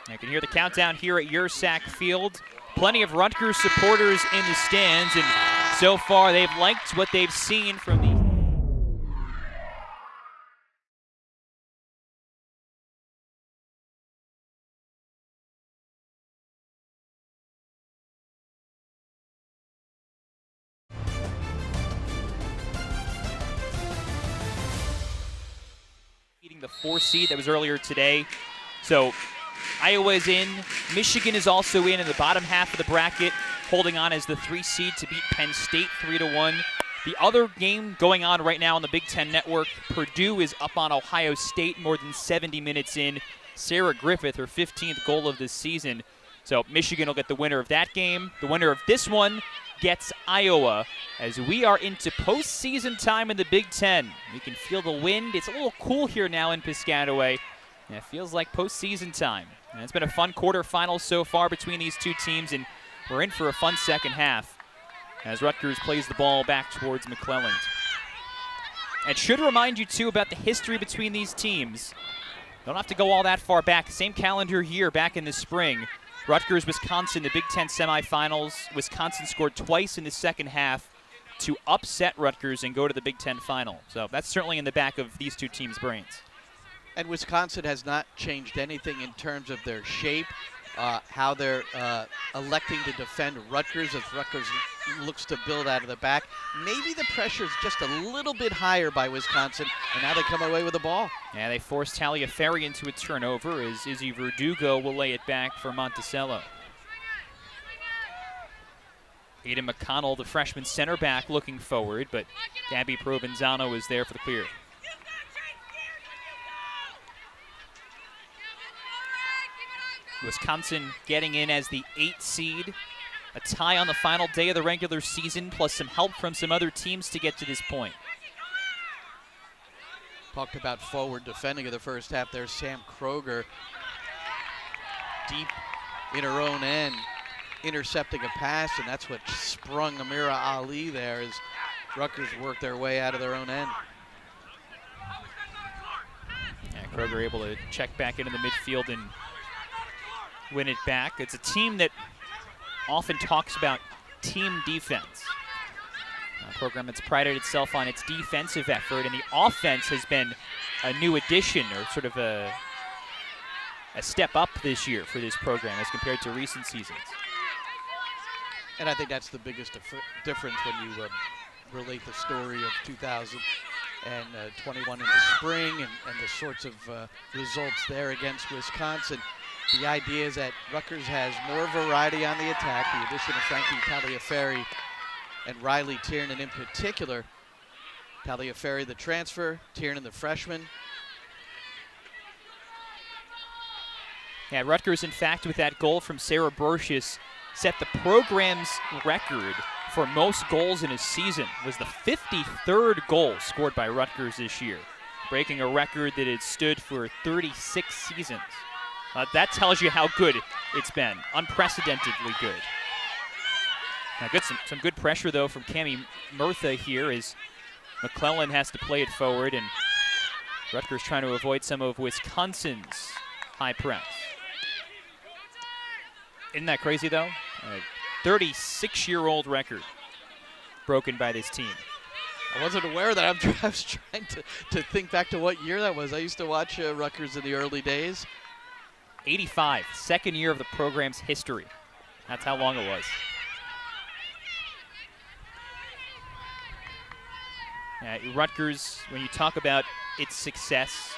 4. You can hear the countdown here at Yersack Field. Plenty of Rutgers supporters in the stands, and so far they've liked what they've seen from the beating the 4 seed that was earlier today. So Iowa is in, Michigan is also in the bottom half of the bracket, holding on as the 3 seed to beat Penn State 3-1. The other game going on right now on the Big Ten Network, Purdue is up on Ohio State more than 70 minutes in. Sarah Griffith, her 15th goal of this season. So Michigan will get the winner of that game. The winner of this one gets Iowa as we are into postseason time in the Big Ten. We can feel the wind. It's a little cool here now in Piscataway. And it feels like postseason time. And it's been a fun quarterfinal so far between these two teams, and we're in for a fun second half as Rutgers plays the ball back towards McClelland. And should remind you, too, about the history between these teams. Don't have to go all that far back. Same calendar year back in the spring. Rutgers, Wisconsin, the Big Ten semifinals. Wisconsin scored twice in the second half to upset Rutgers and go to the Big Ten final. So that's certainly in the back of these two teams' brains. And Wisconsin has not changed anything in terms of their shape, how they're electing to defend Rutgers as Rutgers looks to build out of the back. Maybe the pressure is just a little bit higher by Wisconsin, and now they come away with the ball. Yeah, they forced Talia Ferry into a turnover as Izzy Verdugo will lay it back for Monticello. Aiden McConnell, the freshman center back, looking forward, but Gabby Provenzano is there for the clear. Wisconsin getting in as the 8th seed. A tie on the final day of the regular season, plus some help from some other teams to get to this point. Talked about forward defending of the first half. There's Sam Kroger deep in her own end, intercepting a pass, and that's what sprung Amira Ali there as Rutgers worked their way out of their own end. Yeah, Kroger able to check back into the midfield and win it back. It's a team that often talks about team defense. A program that's prided itself on its defensive effort, and the offense has been a new addition, or sort of a step up this year for this program as compared to recent seasons. And I think that's the biggest difference when you relate the story of 2021 in the spring and the sorts of results there against Wisconsin. The idea is that Rutgers has more variety on the attack, the addition of Frankie Taliaferri and Riley Tiernan in particular. Taliaferri the transfer, Tiernan the freshman. Yeah, Rutgers, in fact, with that goal from Sarah Brocious, set the program's record for most goals in a season. It was the 53rd goal scored by Rutgers this year. breaking a record that had stood for 36 seasons. That tells you how good it's been. Unprecedentedly good. Now some good pressure, though, from Cammie Murtha here as McClellan has to play it forward, and Rutgers trying to avoid some of Wisconsin's high press. Isn't that crazy, though? A 36-year-old record broken by this team. I wasn't aware of that. I was trying to think back to what year that was. I used to watch Rutgers in the early days. 85, second year of the program's history. That's how long it was. Rutgers, when you talk about its success,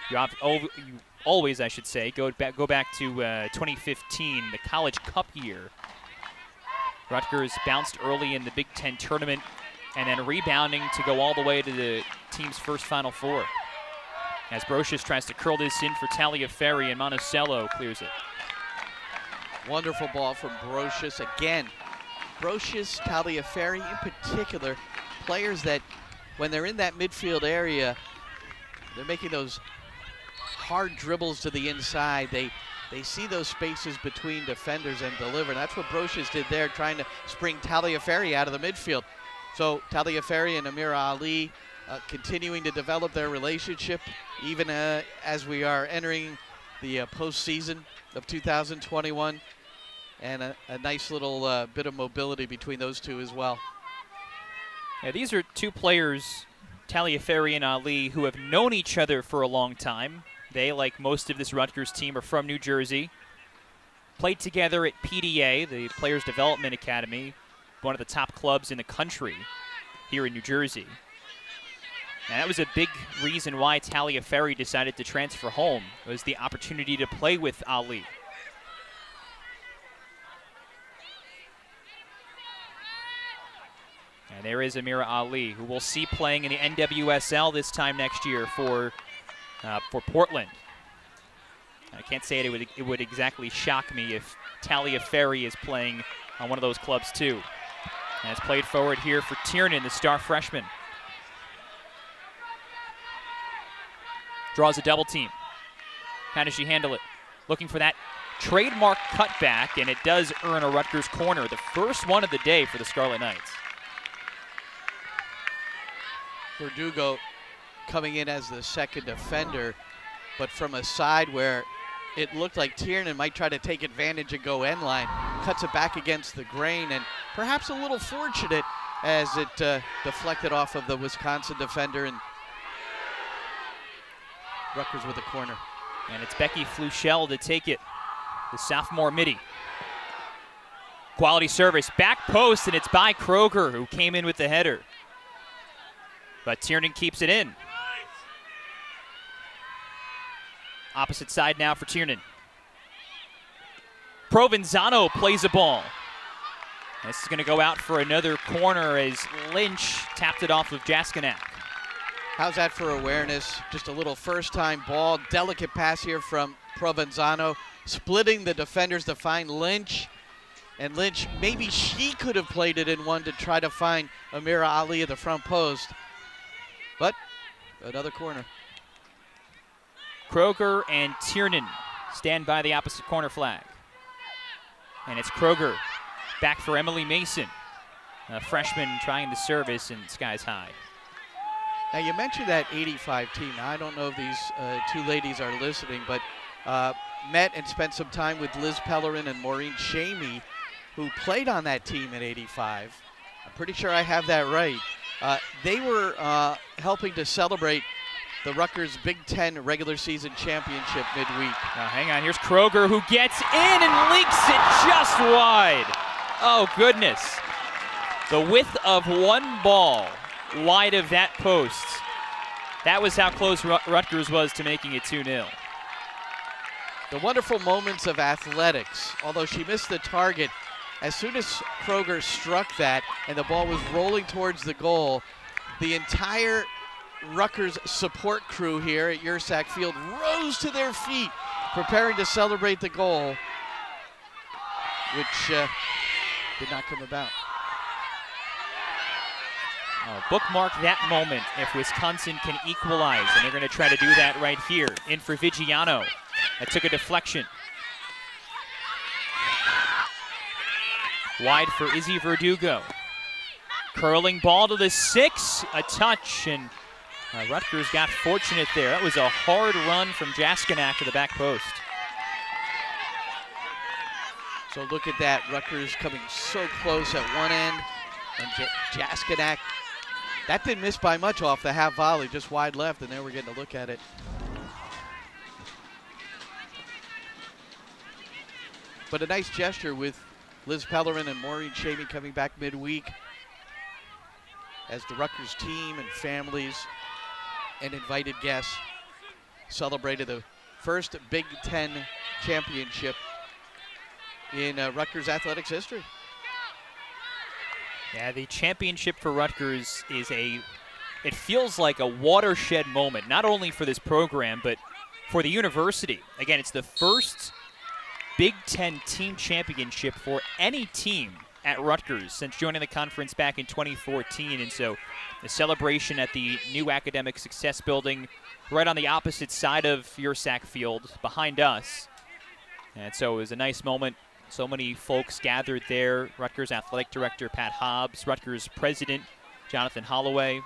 you always, I should say, go back to 2015, the College Cup year. Rutgers bounced early in the Big Ten tournament and then rebounding to go all the way to the team's first Final Four. As Brocious tries to curl this in for Taliaferri, and Monticello clears it. Wonderful ball from Brocious again. Brocious, Taliaferri in particular, players that when they're in that midfield area, they're making those hard dribbles to the inside. They see those spaces between defenders and deliver. And that's what Brocious did there, trying to spring Taliaferri out of the midfield. So Taliaferri and Amira Ali continuing to develop their relationship, even as we are entering the postseason of 2021. And a nice little bit of mobility between those two as well. Yeah, these are two players, Taliaferri and Ali, who have known each other for a long time. They, like most of this Rutgers team, are from New Jersey. Played together at PDA, the Players Development Academy, one of the top clubs in the country here in New Jersey. And that was a big reason why Taliaferri decided to transfer home, was the opportunity to play with Ali. And there is Amira Ali, who we'll see playing in the NWSL this time next year for Portland. I can't say it would exactly shock me if Taliaferri is playing on one of those clubs too. And it's played forward here for Tiernan, the star freshman. Draws a double team. How does she handle it? Looking for that trademark cutback, and it does earn a Rutgers corner, the first one of the day for the Scarlet Knights. Verdugo coming in as the second defender, but from a side where it looked like Tiernan might try to take advantage and go end line. Cuts it back against the grain, and perhaps a little fortunate as it deflected off of the Wisconsin defender, and Rutgers with a corner. And it's Becky Fluchel to take it, the sophomore midi. Quality service, back post, and it's by Kroger, who came in with the header. But Tiernan keeps it in. Opposite side now for Tiernan. Provenzano plays a ball. This is going to go out for another corner as Lynch tapped it off of Jaskinak. How's that for awareness? Just a little first-time ball. Delicate pass here from Provenzano, splitting the defenders to find Lynch. And Lynch, maybe she could have played it in one to try to find Amira Ali at the front post. But another corner. Kroger and Tiernan stand by the opposite corner flag. And it's Kroger back for Emily Mason, a freshman trying the service, and skies high. Now you mentioned that 85 team. Now, I don't know if these two ladies are listening, but met and spent some time with Liz Pellerin and Maureen Shamey, who played on that team in '85. I'm pretty sure I have that right. They were helping to celebrate the Rutgers Big Ten regular season championship midweek. Now hang on, here's Kroger, who gets in and leaks it just wide. Oh goodness. The width of one ball wide of that post. That was how close Rutgers was to making it 2-0. The wonderful moments of athletics. Although she missed the target, as soon as Kroger struck that and the ball was rolling towards the goal, the entire Rutgers support crew here at Yersak Field rose to their feet, preparing to celebrate the goal, which did not come about. Bookmark that moment if Wisconsin can equalize, and they're going to try to do that right here. In for Vigiano. That took a deflection. Wide for Izzy Verdugo. Curling ball to the 6, a touch, and Rutgers got fortunate there. That was a hard run from Jaskinak to the back post. So look at that, Rutgers coming so close at one end, and Jaskinak, that didn't miss by much off the half volley, just wide left, and there we're getting a look at it. But a nice gesture with Liz Pellerin and Maureen Chamey coming back midweek as the Rutgers team and families and invited guests celebrated the first Big Ten championship in Rutgers athletics history. Yeah, the championship for Rutgers is it feels like a watershed moment, not only for this program, but for the university. Again, it's the first Big Ten team championship for any team at Rutgers since joining the conference back in 2014. And so the celebration at the new Academic Success Building right on the opposite side of Yersack Field behind us. And so it was a nice moment. So many folks gathered there. Rutgers Athletic Director Pat Hobbs, Rutgers President Jonathan Holloway.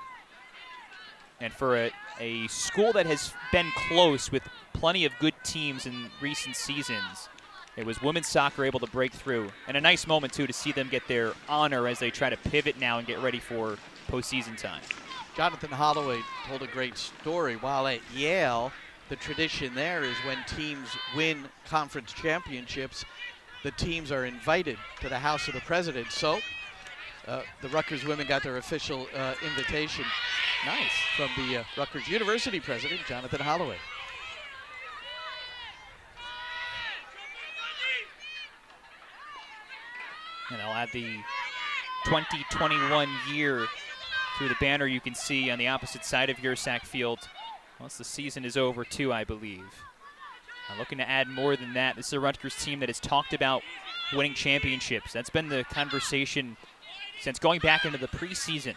And for a school that has been close with plenty of good teams in recent seasons, it was women's soccer able to break through. And a nice moment, too, to see them get their honor as they try to pivot now and get ready for postseason time. Jonathan Holloway told a great story. While at Yale, the tradition there is when teams win conference championships, the teams are invited to the House of the President. So the Rutgers women got their official invitation. Nice. From the Rutgers University president, Jonathan Holloway. And I'll add the 2021 year to the banner you can see on the opposite side of Yersack Field once the season is over, too, I believe. I'm looking to add more than that. This is a Rutgers team that has talked about winning championships. That's been the conversation since going back into the preseason.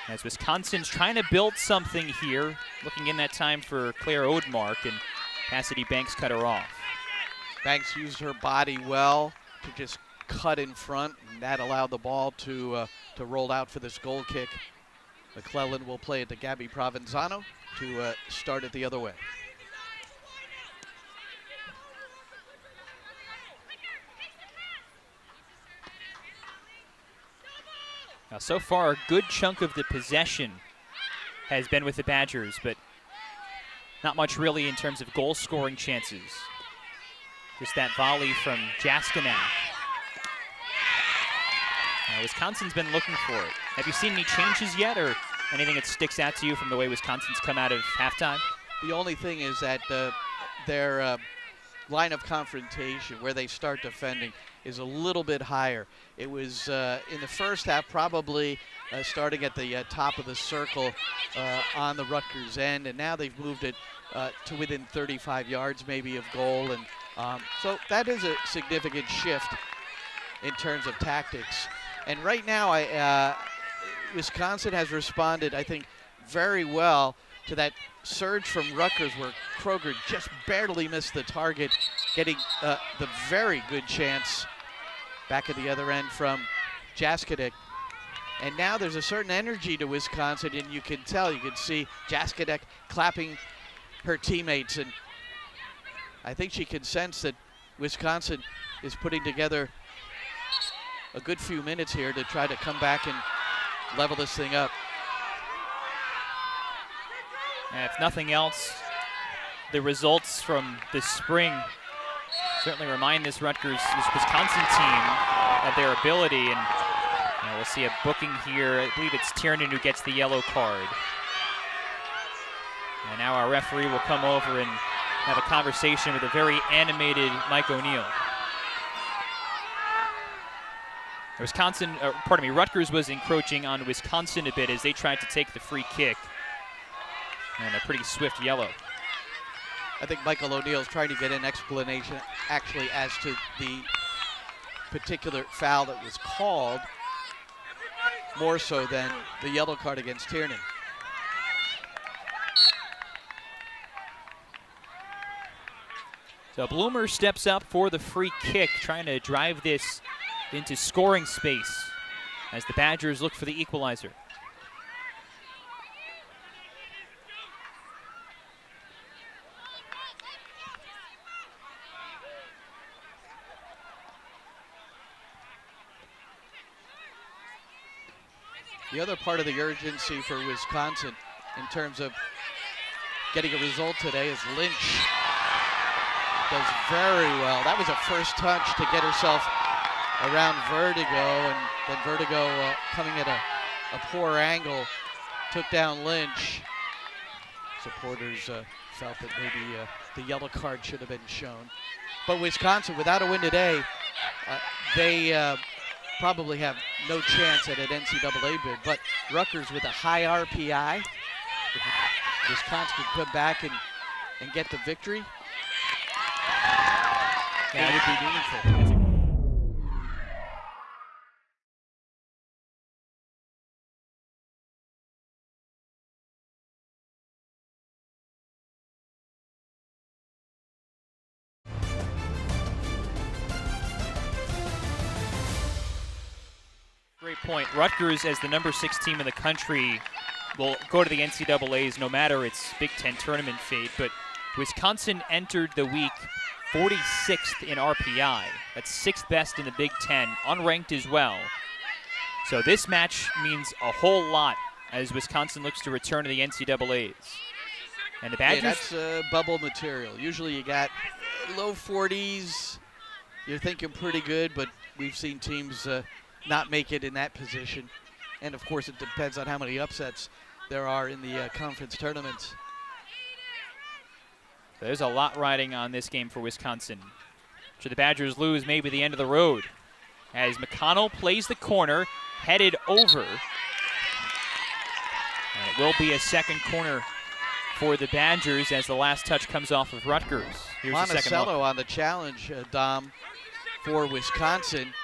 As Wisconsin's trying to build something here, looking in that time for Claire Odemark, and Cassidy Banks cut her off. Banks used her body well to just cut in front, and that allowed the ball to roll out for this goal kick. McClellan will play it to Gabby Provenzano to start it the other way. Now, so far, a good chunk of the possession has been with the Badgers, but not much really in terms of goal-scoring chances. Just that volley from Jaskinak. Wisconsin's been looking for it. Have you seen any changes yet, or anything that sticks out to you from the way Wisconsin's come out of halftime? The only thing is that their line of confrontation, where they start defending, is a little bit higher. It was in the first half probably starting at the top of the circle on the Rutgers end, and now they've moved it to within 35 yards maybe of goal. And so that is a significant shift in terms of tactics. And right now, Wisconsin has responded, I think, very well to that surge from Rutgers where Kroger just barely missed the target, getting the very good chance back at the other end from Jaskinak. And now there's a certain energy to Wisconsin, and you can tell, you can see Jaskinak clapping her teammates, and I think she can sense that Wisconsin is putting together a good few minutes here to try to come back and level this thing up. And if nothing else, the results from this spring certainly remind this Wisconsin team of their ability. And we'll see a booking here. I believe it's Tiernan who gets the yellow card. And now our referee will come over and have a conversation with a very animated Mike O'Neill. Rutgers was encroaching on Wisconsin a bit as they tried to take the free kick. And a pretty swift yellow. I think Michael O'Neill's trying to get an explanation actually as to the particular foul that was called. more so than the yellow card against Tiernan. So Bloomer steps up for the free kick, trying to drive this into scoring space as the Badgers look for the equalizer. The other part of the urgency for Wisconsin in terms of getting a result today is Lynch does very well. That was a first touch to get herself around Vertigo, and then Vertigo coming at a poor angle took down Lynch. Supporters felt that maybe the yellow card should have been shown. But Wisconsin, without a win today, they probably have no chance at an NCAA bid. But Rutgers with a high RPI, if Wisconsin could come back and get the victory, that would be meaningful. Great point. Rutgers, as the number 6 team in the country, will go to the NCAAs no matter its Big Ten tournament fate. But Wisconsin entered the week 46th in RPI. That's 6th best in the Big Ten, unranked as well. So this match means a whole lot as Wisconsin looks to return to the NCAAs. And the Badgers... Yeah, that's bubble material. Usually you got low 40s. You're thinking pretty good, but we've seen teams not make it in that position. And of course it depends on how many upsets there are in the conference tournaments. There's a lot riding on this game for Wisconsin. Should the Badgers lose, maybe the end of the road. As McConnell plays the corner, headed over. And it will be a second corner for the Badgers as the last touch comes off of Rutgers. Here's the second look. Monticello on the challenge, Dom, for Wisconsin.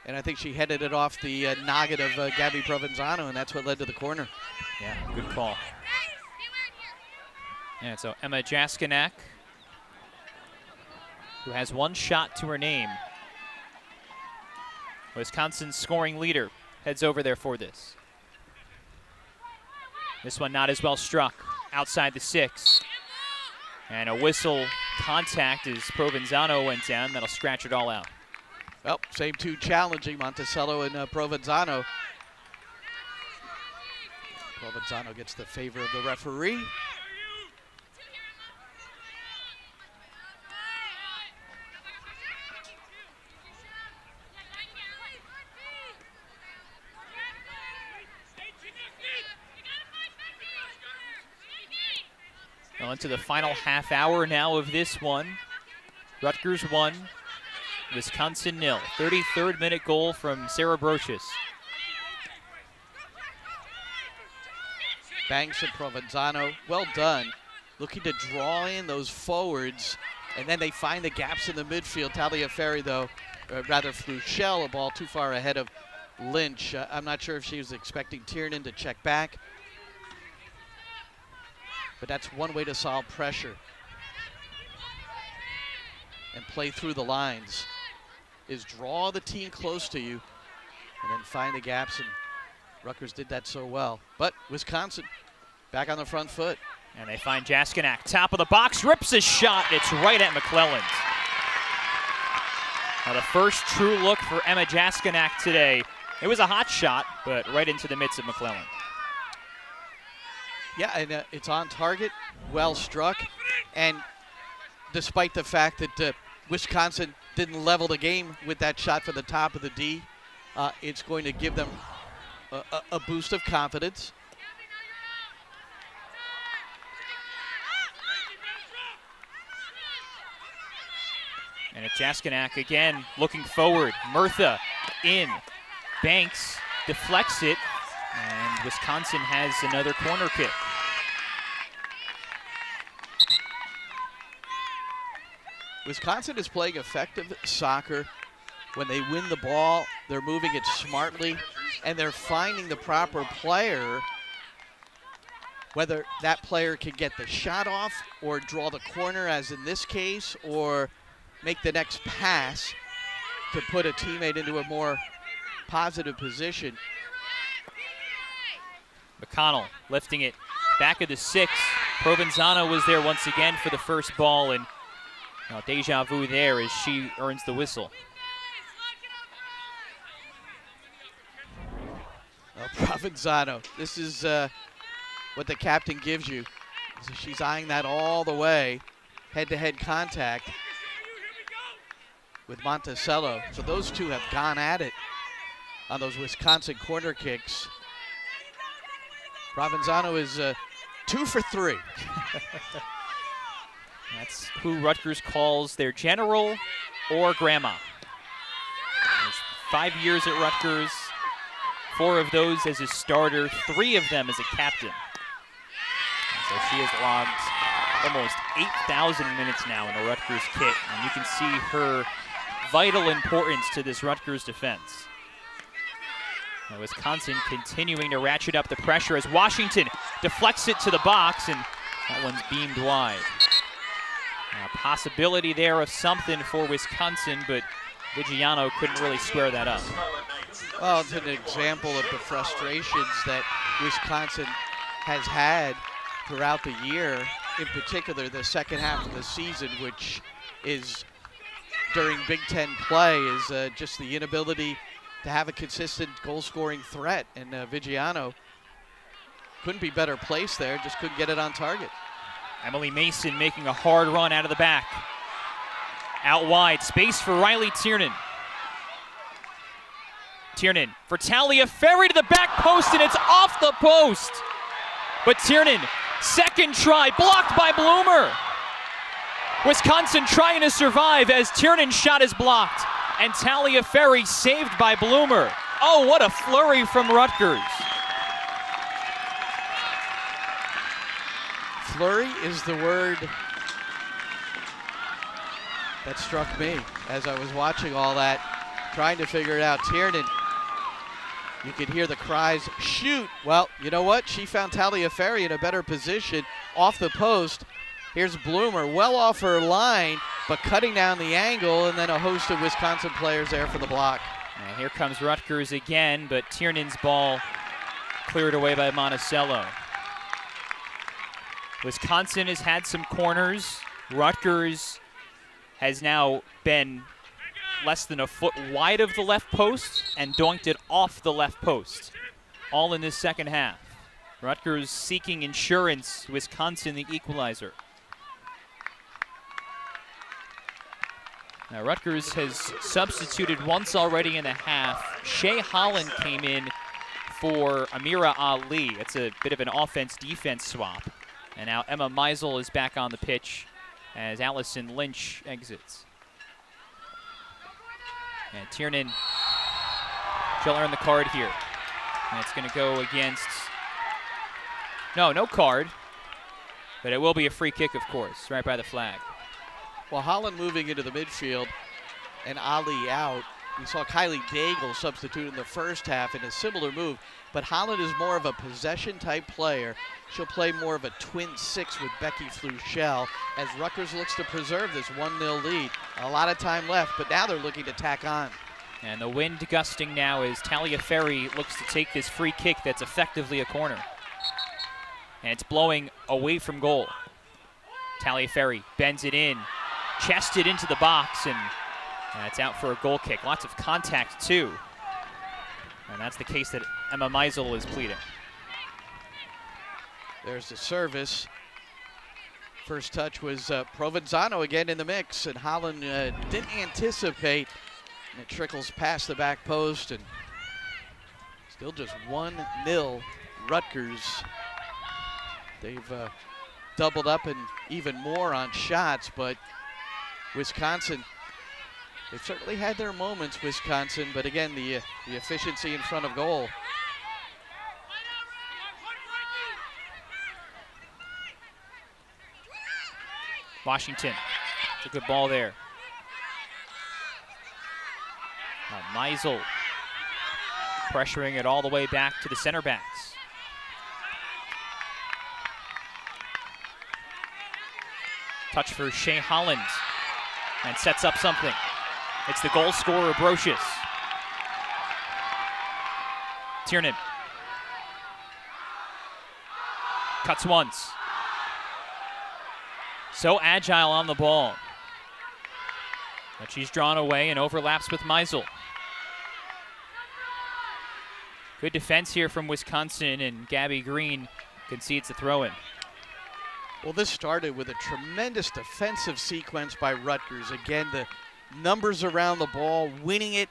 And I think she headed it off the noggin of Gabby Provenzano, and that's what led to the corner. Yeah, good call. Yeah, so Emma Jaskinak, who has one shot to her name. Wisconsin's scoring leader heads over there for this. This one not as well struck, outside the 6. And a whistle contact as Provenzano went down. That'll scratch it all out. Well, same two challenging, Monticello and Provenzano. Provenzano gets the favor of the referee. Well, into the final half hour now of this one. Rutgers 1, Wisconsin 0. 33rd minute goal from Sarah Brocious. Banks and Provenzano, well done. Looking to draw in those forwards, and then they find the gaps in the midfield. Taliaferri, though, rather Fluchel, a ball too far ahead of Lynch. I'm not sure if she was expecting Tiernan to check back, but that's one way to solve pressure and play through the lines, is draw the team close to you and then find the gaps, and Rutgers did that so well. But Wisconsin back on the front foot. And they find Jaskinak, top of the box, rips a shot. It's right at McClelland. Now the first true look for Emma Jaskinak today. It was a hot shot, but right into the midst of McClelland. Yeah, and it's on target, well struck, and despite the fact that Wisconsin didn't level the game with that shot from the top of the D, it's going to give them a boost of confidence. And it's Jaskinak again looking forward. Murtha in. Banks deflects it, and Wisconsin has another corner kick. Wisconsin is playing effective soccer. When they win the ball, they're moving it smartly. and they're finding the proper player, whether that player can get the shot off or draw the corner, as in this case, or make the next pass to put a teammate into a more positive position. McConnell lifting it back of the 6. Provenzano was there once again for the first ball, and deja vu there as she earns the whistle. Provenzano, this is what the captain gives you. She's eyeing that all the way, head-to-head contact with Monticello. So those two have gone at it on those Wisconsin corner kicks. Provenzano is 2 for 3. That's who Rutgers calls their general or grandma. 5 years at Rutgers, 4 of those as a starter, 3 of them as a captain. So she has logged almost 8,000 minutes now in a Rutgers kit, and you can see her vital importance to this Rutgers defense. Now Wisconsin continuing to ratchet up the pressure as Washington deflects it to the box, and that one's beamed wide. Now, possibility there of something for Wisconsin, but Vigiano couldn't really square that up. Well, it's an example of the frustrations that Wisconsin has had throughout the year, in particular the second half of the season, which is during Big Ten play, is just the inability to have a consistent goal-scoring threat. And Vigiano couldn't be better placed there, just couldn't get it on target. Emily Mason making a hard run out of the back. Out wide, space for Riley Tiernan. Tiernan for Taliaferri to the back post, and it's off the post. But Tiernan, second try, blocked by Bloomer. Wisconsin trying to survive as Tiernan's shot is blocked, and Taliaferri saved by Bloomer. Oh, what a flurry from Rutgers. Flurry is the word that struck me as I was watching all that, trying to figure it out. Tiernan, you could hear the cries, shoot. Well, you know what? She found Taliaferri in a better position off the post. Here's Bloomer, well off her line, but cutting down the angle, and then a host of Wisconsin players there for the block. And here comes Rutgers again, but Tiernan's ball cleared away by Monticello. Wisconsin has had some corners. Rutgers has now been less than a foot wide of the left post and doinked it off the left post, all in this second half. Rutgers seeking insurance, Wisconsin the equalizer. Now Rutgers has substituted once already in the half. Shea Holland came in for Amira Ali. It's a bit of an offense-defense swap. And now Emma Meisel is back on the pitch as Allison Lynch exits. And Tiernan, she'll earn the card here. And it's going to go against, no card. But it will be a free kick, of course, right by the flag. Well, Holland moving into the midfield and Ali out. We saw Kylie Daigle substitute in the first half in a similar move, but Holland is more of a possession-type player. She'll play more of a twin 6 with Becky Fluchel as Rutgers looks to preserve this 1-0 lead. A lot of time left, but now they're looking to tack on. And the wind gusting now as Taliaferri looks to take this free kick that's effectively a corner. And it's blowing away from goal. Taliaferri bends it in, chests it into the box, and it's out for a goal kick. Lots of contact, too. And that's the case that Emma Meisel is pleading. There's the service. First touch was Provenzano again in the mix, and Holland didn't anticipate. And it trickles past the back post, and still just 1-0 Rutgers. They've doubled up and even more on shots, but Wisconsin, they've certainly had their moments, Wisconsin, but again, the efficiency in front of goal. Washington, it's a good ball there. Meisel pressuring it all the way back to the center backs. Touch for Shea Holland, and sets up something. It's the goal scorer, Brocious. Tiernan. Cuts once. So agile on the ball. But she's drawn away and overlaps with Meisel. Good defense here from Wisconsin, and Gabby Green concedes the throw-in. Well, this started with a tremendous defensive sequence by Rutgers. Again, the numbers around the ball, winning it,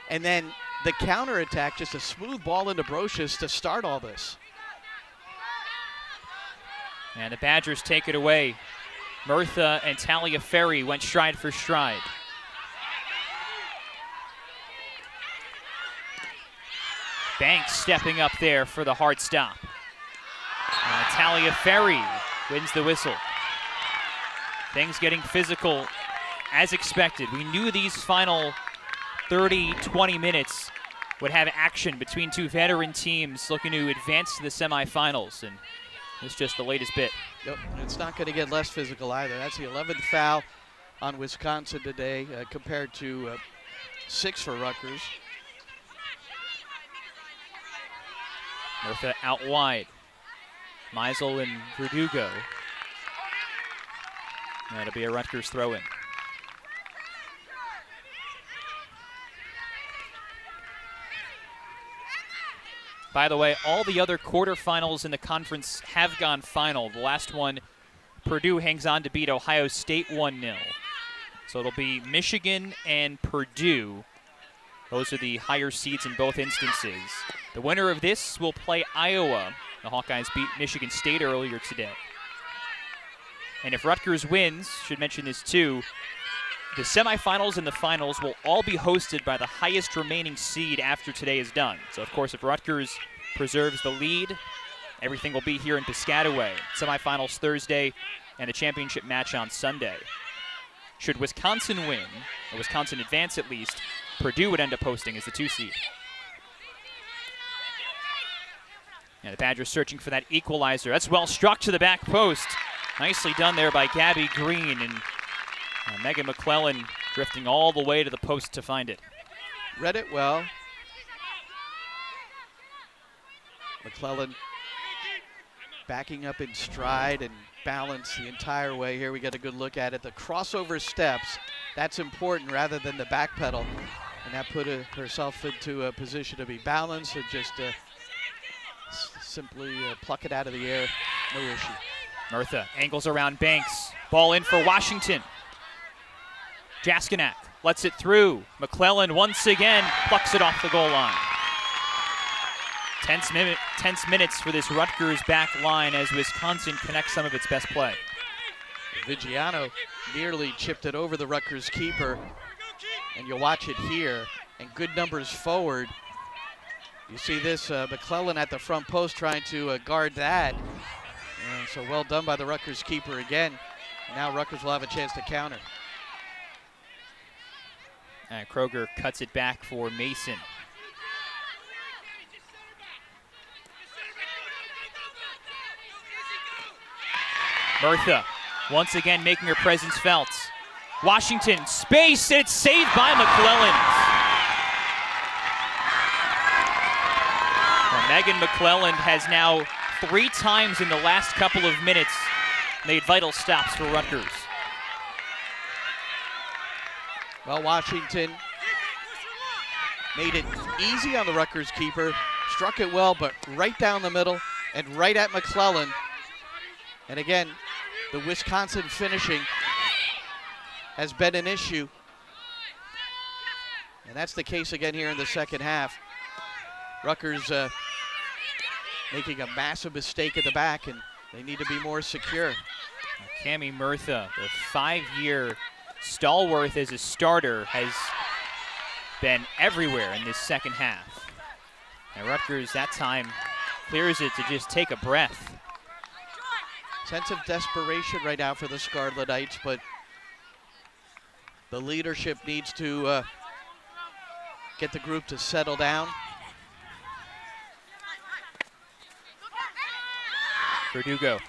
and then the counterattack, just a smooth ball into Brocious to start all this. And the Badgers take it away. Murtha and Talia Ferry went stride for stride. Banks stepping up there for the hard stop. Talia Ferry wins the whistle. Things getting physical as expected. We knew these final 30, 20 minutes would have action between two veteran teams looking to advance to the semifinals, and it's just the latest bit. Yep, it's not going to get less physical either. That's the 11th foul on Wisconsin today, compared to 6 for Rutgers. Murtha out wide. Meisel and Verdugo. That'll be a Rutgers throw-in. By the way, all the other quarterfinals in the conference have gone final. The last one, Purdue hangs on to beat Ohio State 1-0. So it'll be Michigan and Purdue. Those are the higher seeds in both instances. The winner of this will play Iowa. The Hawkeyes beat Michigan State earlier today. And if Rutgers wins, should mention this too, the semifinals and the finals will all be hosted by the highest remaining seed after today is done. So, of course, if Rutgers preserves the lead, everything will be here in Piscataway. Semifinals Thursday and the championship match on Sunday. Should Wisconsin win, or Wisconsin advance at least, Purdue would end up hosting as the 2 seed. And the Badgers searching for that equalizer. That's well struck to the back post. Nicely done there by Gabby Green, and Megan McClellan drifting all the way to the post to find it. Read it well. McClellan backing up in stride and balance the entire way. Here we get a good look at it. The crossover steps, that's important rather than the back pedal. And that put herself into a position to be balanced and just simply pluck it out of the air, no issue. Murtha angles around Banks. Ball in for Washington. Jaskinak lets it through. McClellan once again plucks it off the goal line. Tense minutes for this Rutgers back line as Wisconsin connects some of its best play. Vigiano nearly chipped it over the Rutgers keeper, and you'll watch it here, and good numbers forward. You see this, McClellan at the front post trying to guard that. And so well done by the Rutgers keeper again. Now Rutgers will have a chance to counter. And Kroger cuts it back for Mason. Murtha once again making her presence felt. Washington, space, and it's saved by McClellan. Well, Megan McClellan has now 3 times in the last couple of minutes made vital stops for Rutgers. Well, Washington made it easy on the Rutgers keeper, struck it well, but right down the middle and right at McClellan. And again, the Wisconsin finishing has been an issue. And that's the case again here in the second half. Rutgers making a massive mistake at the back, and they need to be more secure. Cami Murtha, the 5-year stalwart as a starter, has been everywhere in this second half. And Rutgers that time clears it to just take a breath. Sense of desperation right now for the Scarletites, but the leadership needs to get the group to settle down. Verdugo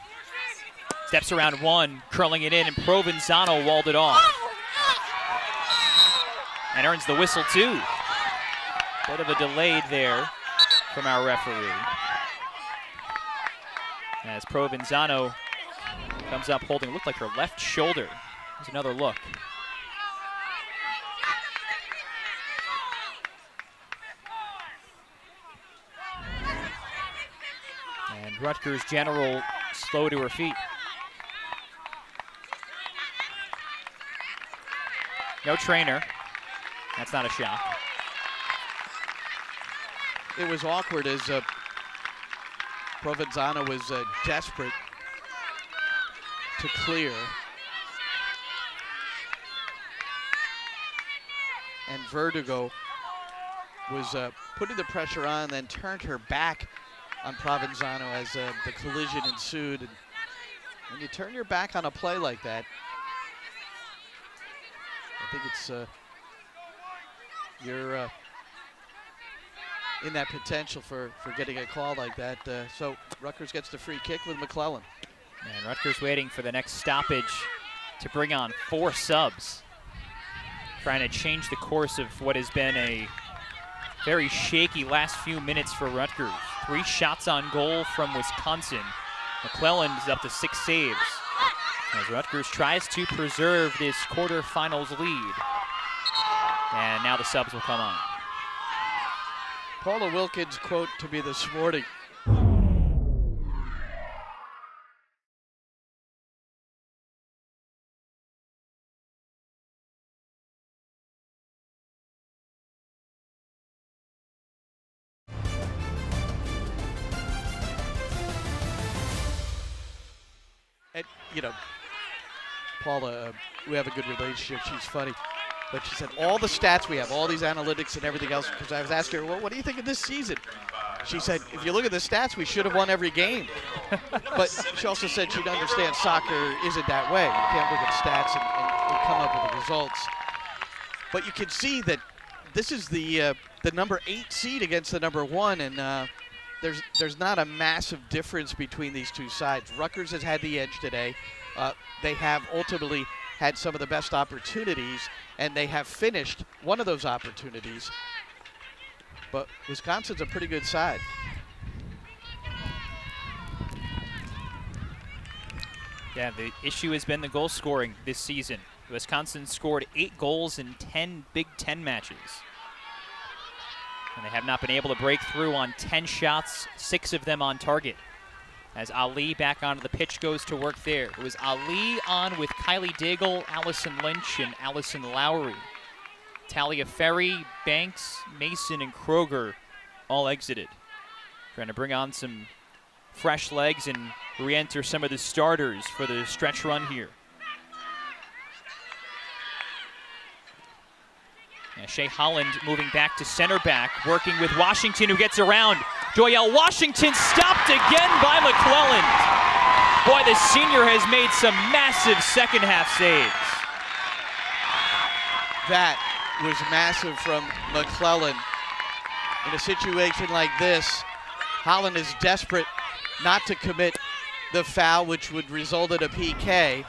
steps around one, curling it in, and Provenzano walled it off. And earns the whistle too. Bit of a delay there from our referee. As Provenzano comes up holding, looked like her left shoulder. Here's another look. And Rutgers general slow to her feet. No trainer. That's not a shock. It was awkward as Provenzano was desperate to clear. And Verdugo was putting the pressure on, then turned her back on Provenzano as the collision ensued. And when you turn your back on a play like that, I think it's you're in that potential for getting a call like that. So Rutgers gets the free kick with McClellan. And Rutgers waiting for the next stoppage to bring on 4 subs. Trying to change the course of what has been a very shaky last few minutes for Rutgers. 3 shots on goal from Wisconsin. McClellan is up to 6 saves. As Rutgers tries to preserve this quarterfinals lead. And now the subs will come on. Paula Wilkins' quote to me this morning. And, you know, Paula, we have a good relationship. She's funny. But she said, all the stats we have, all these analytics and everything else, because I was asking her, well, what do you think of this season? She said, if you look at the stats, we should have won every game. But she also said she'd understand soccer isn't that way. You can't look at stats and come up with the results. But you can see that this is the number 8 seed against the number 1, and there's not a massive difference between these two sides. Rutgers has had the edge today. They have ultimately had some of the best opportunities, and they have finished one of those opportunities. But Wisconsin's a pretty good side. Yeah, the issue has been the goal scoring this season. Wisconsin scored 8 goals in 10 Big Ten matches. And they have not been able to break through on 10 shots, 6 of them on target. As Ali back onto the pitch goes to work there. It was Ali on with Kylie Daigle, Allison Lynch, and Allison Lowry. Talia Ferry, Banks, Mason, and Kroger all exited. Trying to bring on some fresh legs and re-enter some of the starters for the stretch run here. Yeah, Shea Holland moving back to center back, working with Washington, who gets around. Doyle Washington stopped again by McClellan. Boy, the senior has made some massive second half saves. That was massive from McClellan. In a situation like this, Holland is desperate not to commit the foul, which would result in a PK.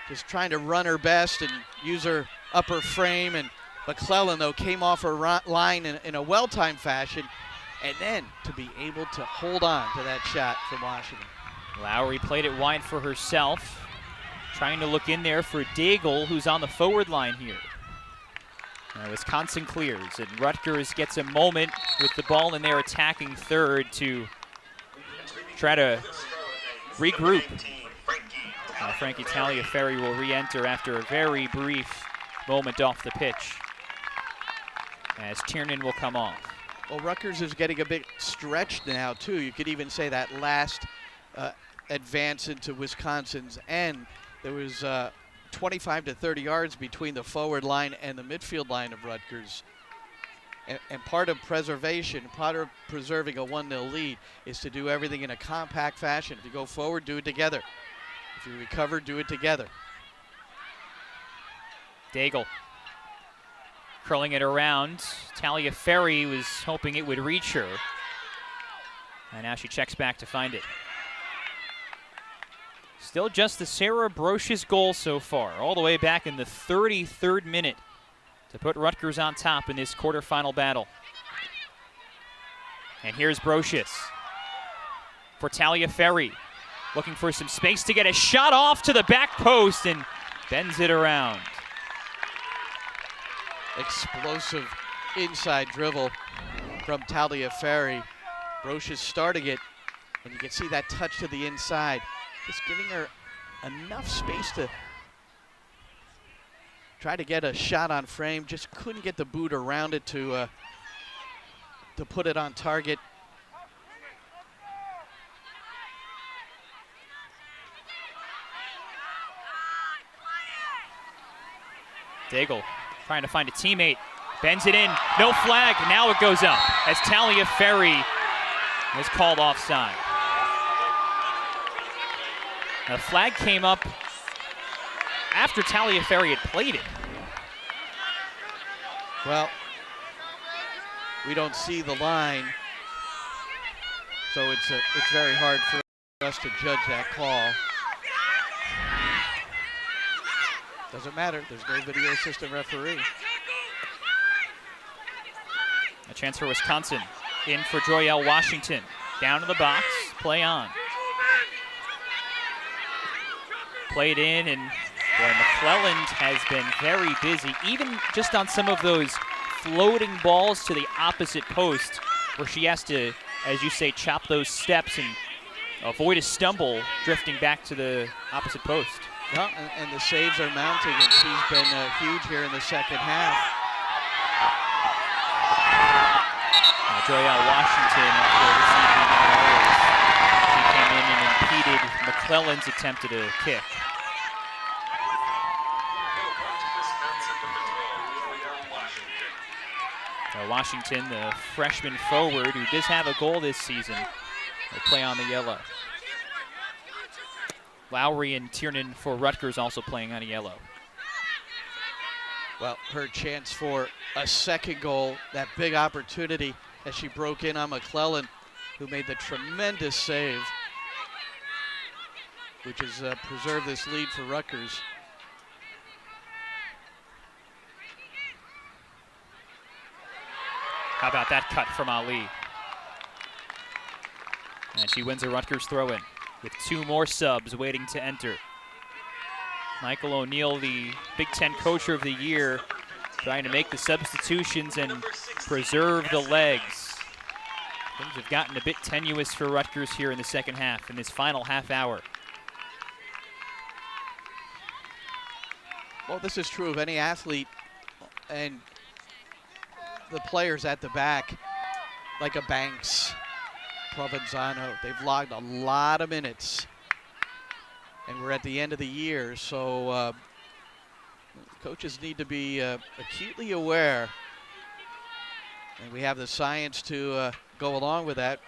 Just trying to run her best and use her upper frame, and McClellan, though, came off her line in a well-timed fashion, and then to be able to hold on to that shot from Washington. Lowry played it wide for herself, trying to look in there for Daigle, who's on the forward line here. Wisconsin clears, and Rutgers gets a moment with the ball in their attacking third to try to regroup. Frankie Taliaferri will re-enter after a very brief moment off the pitch, as Tiernan will come off. Well, Rutgers is getting a bit stretched now, too. You could even say that last advance into Wisconsin's end, there was 25 to 30 yards between the forward line and the midfield line of Rutgers. And part of preservation, part of preserving a 1-0 lead is to do everything in a compact fashion. If you go forward, do it together. If you recover, do it together. Daigle curling it around. Taliaferri was hoping it would reach her. And now she checks back to find it. Still just the Sarah Brocious goal so far, all the way back in the 33rd minute to put Rutgers on top in this quarterfinal battle. And here's Brocious for Talia Ferry, looking for some space to get a shot off to the back post and bends it around. Explosive inside dribble from Talia Ferry. Brocious starting it, and you can see that touch to the inside, just giving her enough space to try to get a shot on frame. Just couldn't get the boot around it to put it on target. Daigle trying to find a teammate, bends it in, no flag, now it goes up as Talia Ferry was called offside. Now, the flag came up after Talia Ferry had played it. Well, we don't see the line, so it's very hard for us to judge that call. Doesn't matter, there's no video assistant referee. A chance for Wisconsin. In for Joyelle Washington. Down to the box, play on. Played in, and boy, McClelland has been very busy, even just on some of those floating balls to the opposite post, where she has to, as you say, chop those steps and avoid a stumble drifting back to the opposite post. Yeah, and the saves are mounting, and she's been huge here in the second half. Joyelle Washington she came in and impeded McClelland's attempt at a kick. Washington, the freshman forward who does have a goal this season, will play on the yellow. Lowry and Tiernan for Rutgers also playing on a yellow. Well, her chance for a second goal, that big opportunity as she broke in on McClelland, who made the tremendous save, which has preserved this lead for Rutgers. How about that cut from Ali? And she wins a Rutgers throw-in with two more subs waiting to enter. Michael O'Neill, the Big Ten Coach of the Year, trying to make the substitutions and preserve the legs. Things have gotten a bit tenuous for Rutgers here in the second half, in this final half hour. Well, this is true of any athlete, and the players at the back, like a Banks, Provenzano, they've logged a lot of minutes. And we're at the end of the year, so coaches need to be acutely aware. And we have the science to go along with that,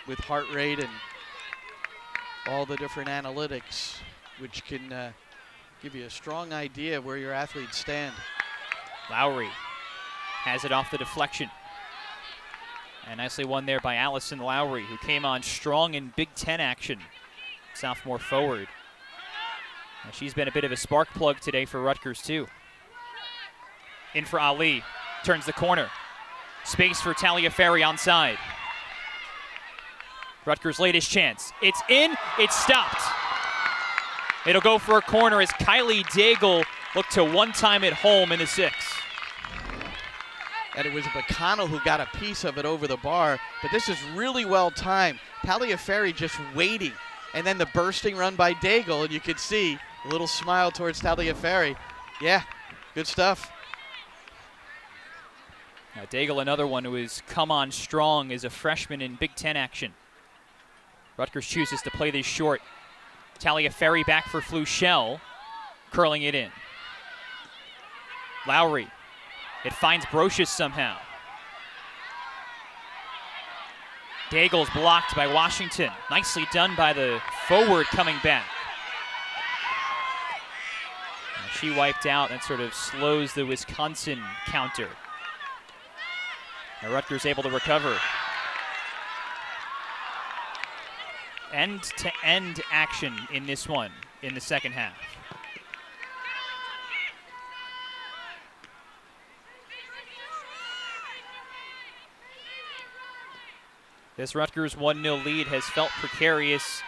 with heart rate and all the different analytics, which can give you a strong idea of where your athletes stand. Lowry has it off the deflection. And nicely won there by Allison Lowry, who came on strong in Big Ten action. Sophomore forward. And she's been a bit of a spark plug today for Rutgers too. In for Ali, turns the corner. Space for Talia Ferry onside. Rutgers' latest chance. It's in, it's stopped. It'll go for a corner as Kylie Daigle looked to one time at home in the 6. And it was McConnell who got a piece of it over the bar, but this is really well timed. Talia Ferry just waiting, and then the bursting run by Daigle, and you could see a little smile towards Talia Ferry. Yeah, good stuff. Now Daigle, another one who has come on strong as a freshman in Big Ten action. Rutgers chooses to play this short. Talia Ferry back for Fluchel, curling it in. Lowry. It finds Brocious somehow. Daigle's blocked by Washington. Nicely done by the forward coming back. And she wiped out and sort of slows the Wisconsin counter. And Rutgers able to recover. end-to-end action in this one in the second half. This Rutgers 1-0 lead has felt precarious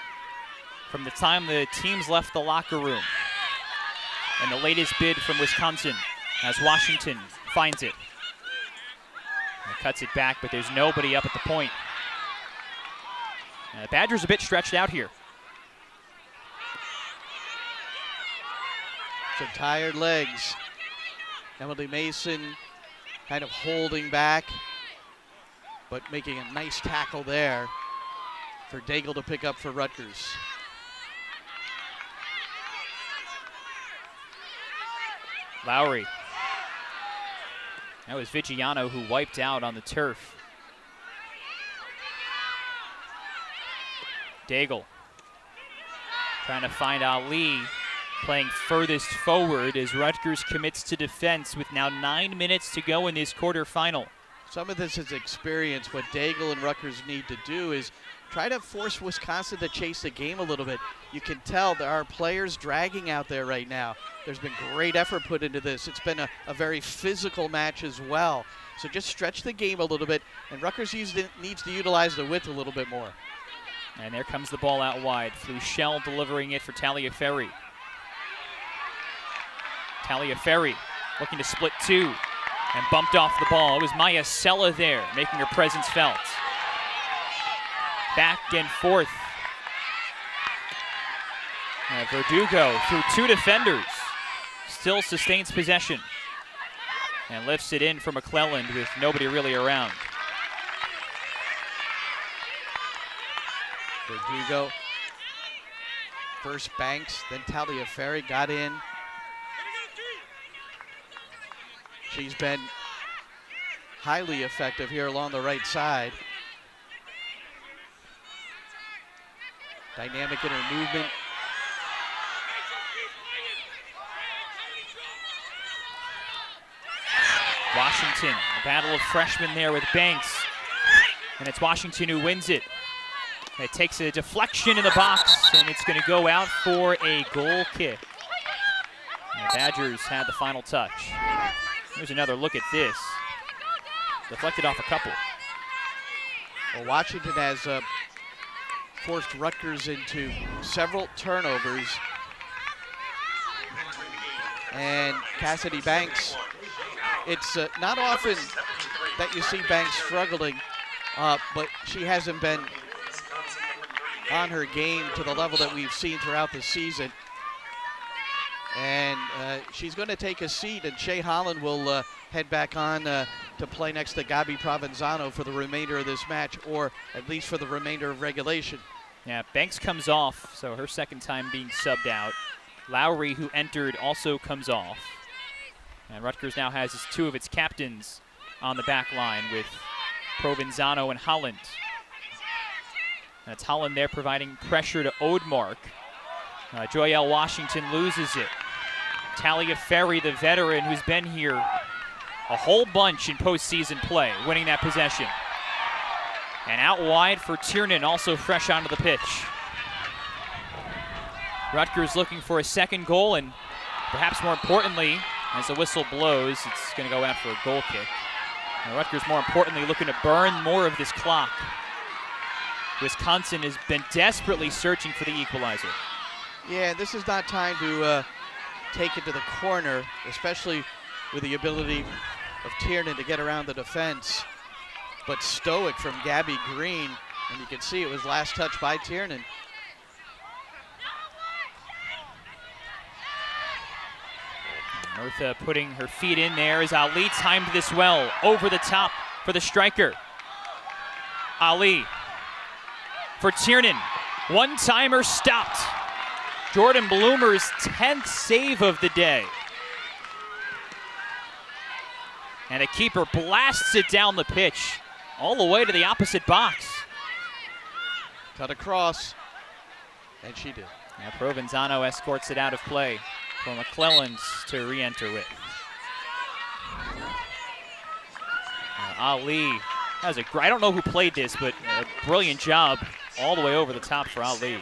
from the time the teams left the locker room. And the latest bid from Wisconsin as Washington finds it. And cuts it back, but there's nobody up at the point. The Badgers a bit stretched out here. Some tired legs. Emily Mason kind of holding back, but making a nice tackle there for Daigle to pick up for Rutgers. Lowry. That was Vigiano who wiped out on the turf. Daigle trying to find Ali, playing furthest forward as Rutgers commits to defense with now 9 minutes to go in this quarterfinal. Some of this is experience. What Daigle and Rutgers need to do is try to force Wisconsin to chase the game a little bit. You can tell there are players dragging out there right now. There's been great effort put into this. It's been a very physical match as well. So just stretch the game a little bit, and Rutgers needs to utilize the width a little bit more. And there comes the ball out wide. Fluchel delivering it for Taliaferri. Taliaferri looking to split two and bumped off the ball. It was Maya Sella there making her presence felt. Back and forth. Verdugo through two defenders. Still sustains possession. And lifts it in for McClelland with nobody really around. Verdugo. First Banks, then Taliaferri got in. She's been highly effective here along the right side. Dynamic in her movement. Washington, a battle of freshmen there with Banks. And it's Washington who wins it. It takes a deflection in the box, and it's going to go out for a goal kick. And the Badgers had the final touch. Here's another look at this. Deflected off a couple. Well, Washington has forced Rutgers into several turnovers. And Cassidy Banks, it's not often that you see Banks struggling, but she hasn't been on her game to the level that we've seen throughout the season. And she's going to take a seat, and Shea Holland will head back on to play next to Gabi Provenzano for the remainder of this match, or at least for the remainder of regulation. Yeah, Banks comes off, so her second time being subbed out. Lowry, who entered, also comes off. And Rutgers now has two of its captains on the back line with Provenzano and Holland. That's Holland there providing pressure to Odemark. Joyelle Washington loses it. Taliaferri, the veteran who's been here a whole bunch in postseason play, winning that possession. And out wide for Tiernan, also fresh onto the pitch. Rutgers looking for a second goal, and perhaps more importantly, as the whistle blows, it's going to go out for a goal kick. And Rutgers, more importantly, looking to burn more of this clock. Wisconsin has been desperately searching for the equalizer. Yeah, this is not time to take it to the corner, especially with the ability of Tiernan to get around the defense. But stoic from Gabby Green, and you can see it was last touch by Tiernan. Murtha putting her feet in there as Ali timed this well. Over the top for the striker. Ali for Tiernan. One-timer stopped. Jordan Bloomer's 10th save of the day. And the keeper blasts it down the pitch, all the way to the opposite box. Cut across, and she did. Now Provenzano escorts it out of play for McClelland to re-enter with. Ali has I don't know who played this, but a brilliant job all the way over the top for Ali.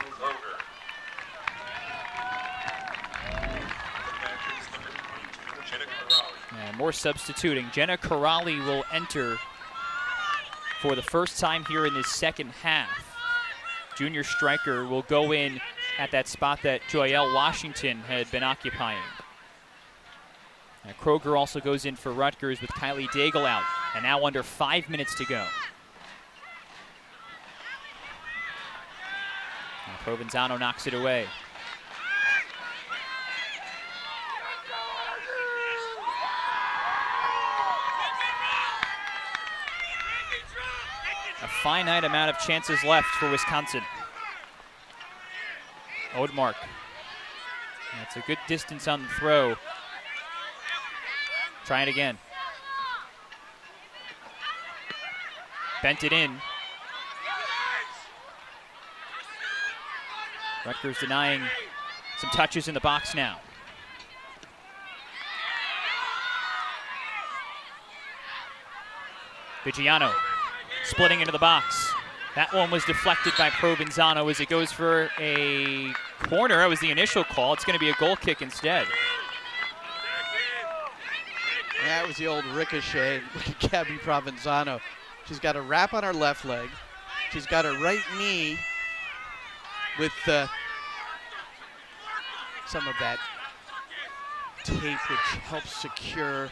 And more substituting. Jenna Corrali will enter for the first time here in this second half. Junior striker will go in at that spot that Joyelle Washington had been occupying. And Kroger also goes in for Rutgers with Kylie Daigle out. And now under 5 minutes to go. And Provenzano knocks it away. A finite amount of chances left for Wisconsin. Odemark. That's a good distance on the throw. Try it again. Bent it in. Rutgers denying some touches in the box now. Viggiano splitting into the box. That one was deflected by Provenzano as it goes for a corner. That was the initial call. It's going to be a goal kick instead. That was the old ricochet. Look at Gabby Provenzano. She's got a wrap on her left leg. She's got her right knee with some of that tape which helps secure.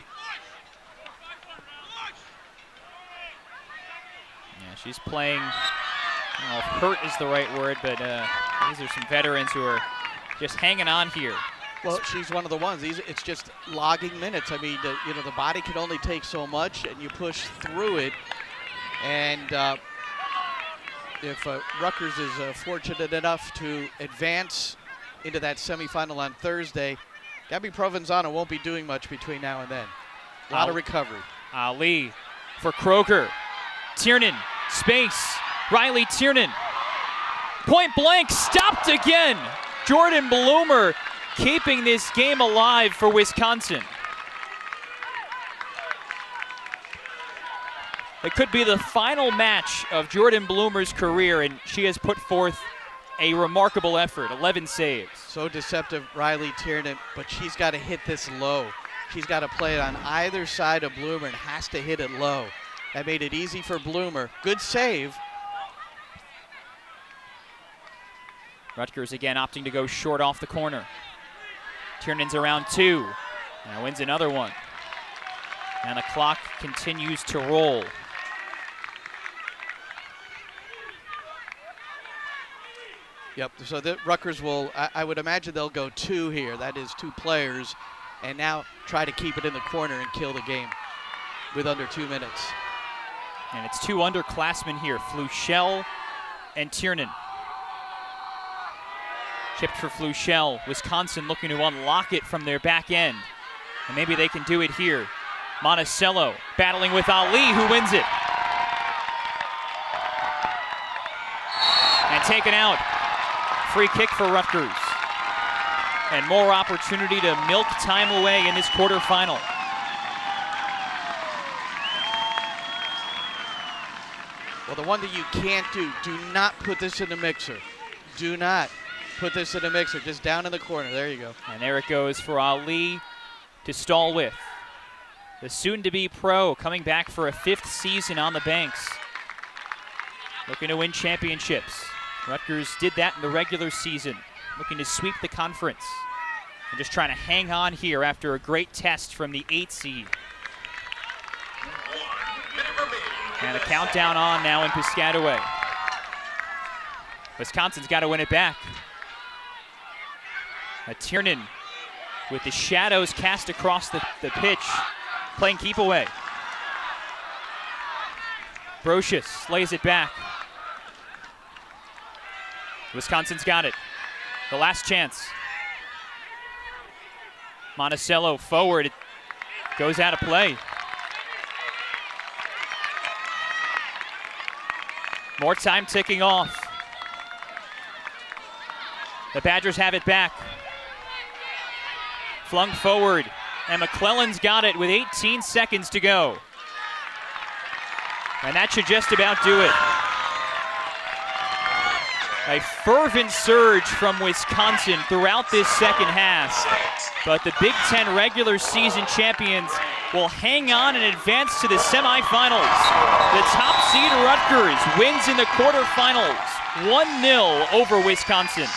Yeah, she's playing, I don't know if hurt is the right word, but these are some veterans who are just hanging on here. Well, she's one of the ones. It's just logging minutes. I mean, the body can only take so much, and you push through it. And if Rutgers is fortunate enough to advance into that semifinal on Thursday, Gabby Provenzano won't be doing much between now and then. A lot of recovery. Ali for Kroger. Tiernan, space. Riley Tiernan. Point blank, stopped again. Jordan Bloomer keeping this game alive for Wisconsin. It could be the final match of Jordan Bloomer's career, and she has put forth a remarkable effort, 11 saves. So deceptive, Riley Tiernan, but she's got to hit this low. She's got to play it on either side of Bloomer and has to hit it low. That made it easy for Bloomer. Good save. Rutgers again opting to go short off the corner. Tiernan's around 2. Now wins another one. And the clock continues to roll. Yep, so the Rutgers will, I would imagine they'll go 2 here. That is 2 players. And now try to keep it in the corner and kill the game with under 2 minutes. And it's 2 underclassmen here, Fluchel and Tiernan. Chipped for Fluchel. Wisconsin looking to unlock it from their back end. And maybe they can do it here. Monticello battling with Ali, who wins it. And taken out. Free kick for Rutgers. And more opportunity to milk time away in this quarterfinal. Well, the one that you can't do not put this in the mixer. Do not put this in the mixer, just down in the corner. There you go. And there it goes for Ali to stall with. The soon-to-be pro coming back for a 5th season on the banks. Looking to win championships. Rutgers did that in the regular season, looking to sweep the conference. And just trying to hang on here after a great test from the 8th seed. And a countdown on now in Piscataway. Wisconsin's got to win it back. Tiernan with the shadows cast across the pitch, playing keep away. Brocious lays it back. Wisconsin's got it. The last chance. Monticello forward. It goes out of play. More time ticking off. The Badgers have it back. Flung forward, and McClellan's got it with 18 seconds to go. And that should just about do it. A fervent surge from Wisconsin throughout this second half. But the Big Ten regular season champions will hang on and advance to the semifinals. The top seed Rutgers wins in the quarterfinals 1-0 over Wisconsin.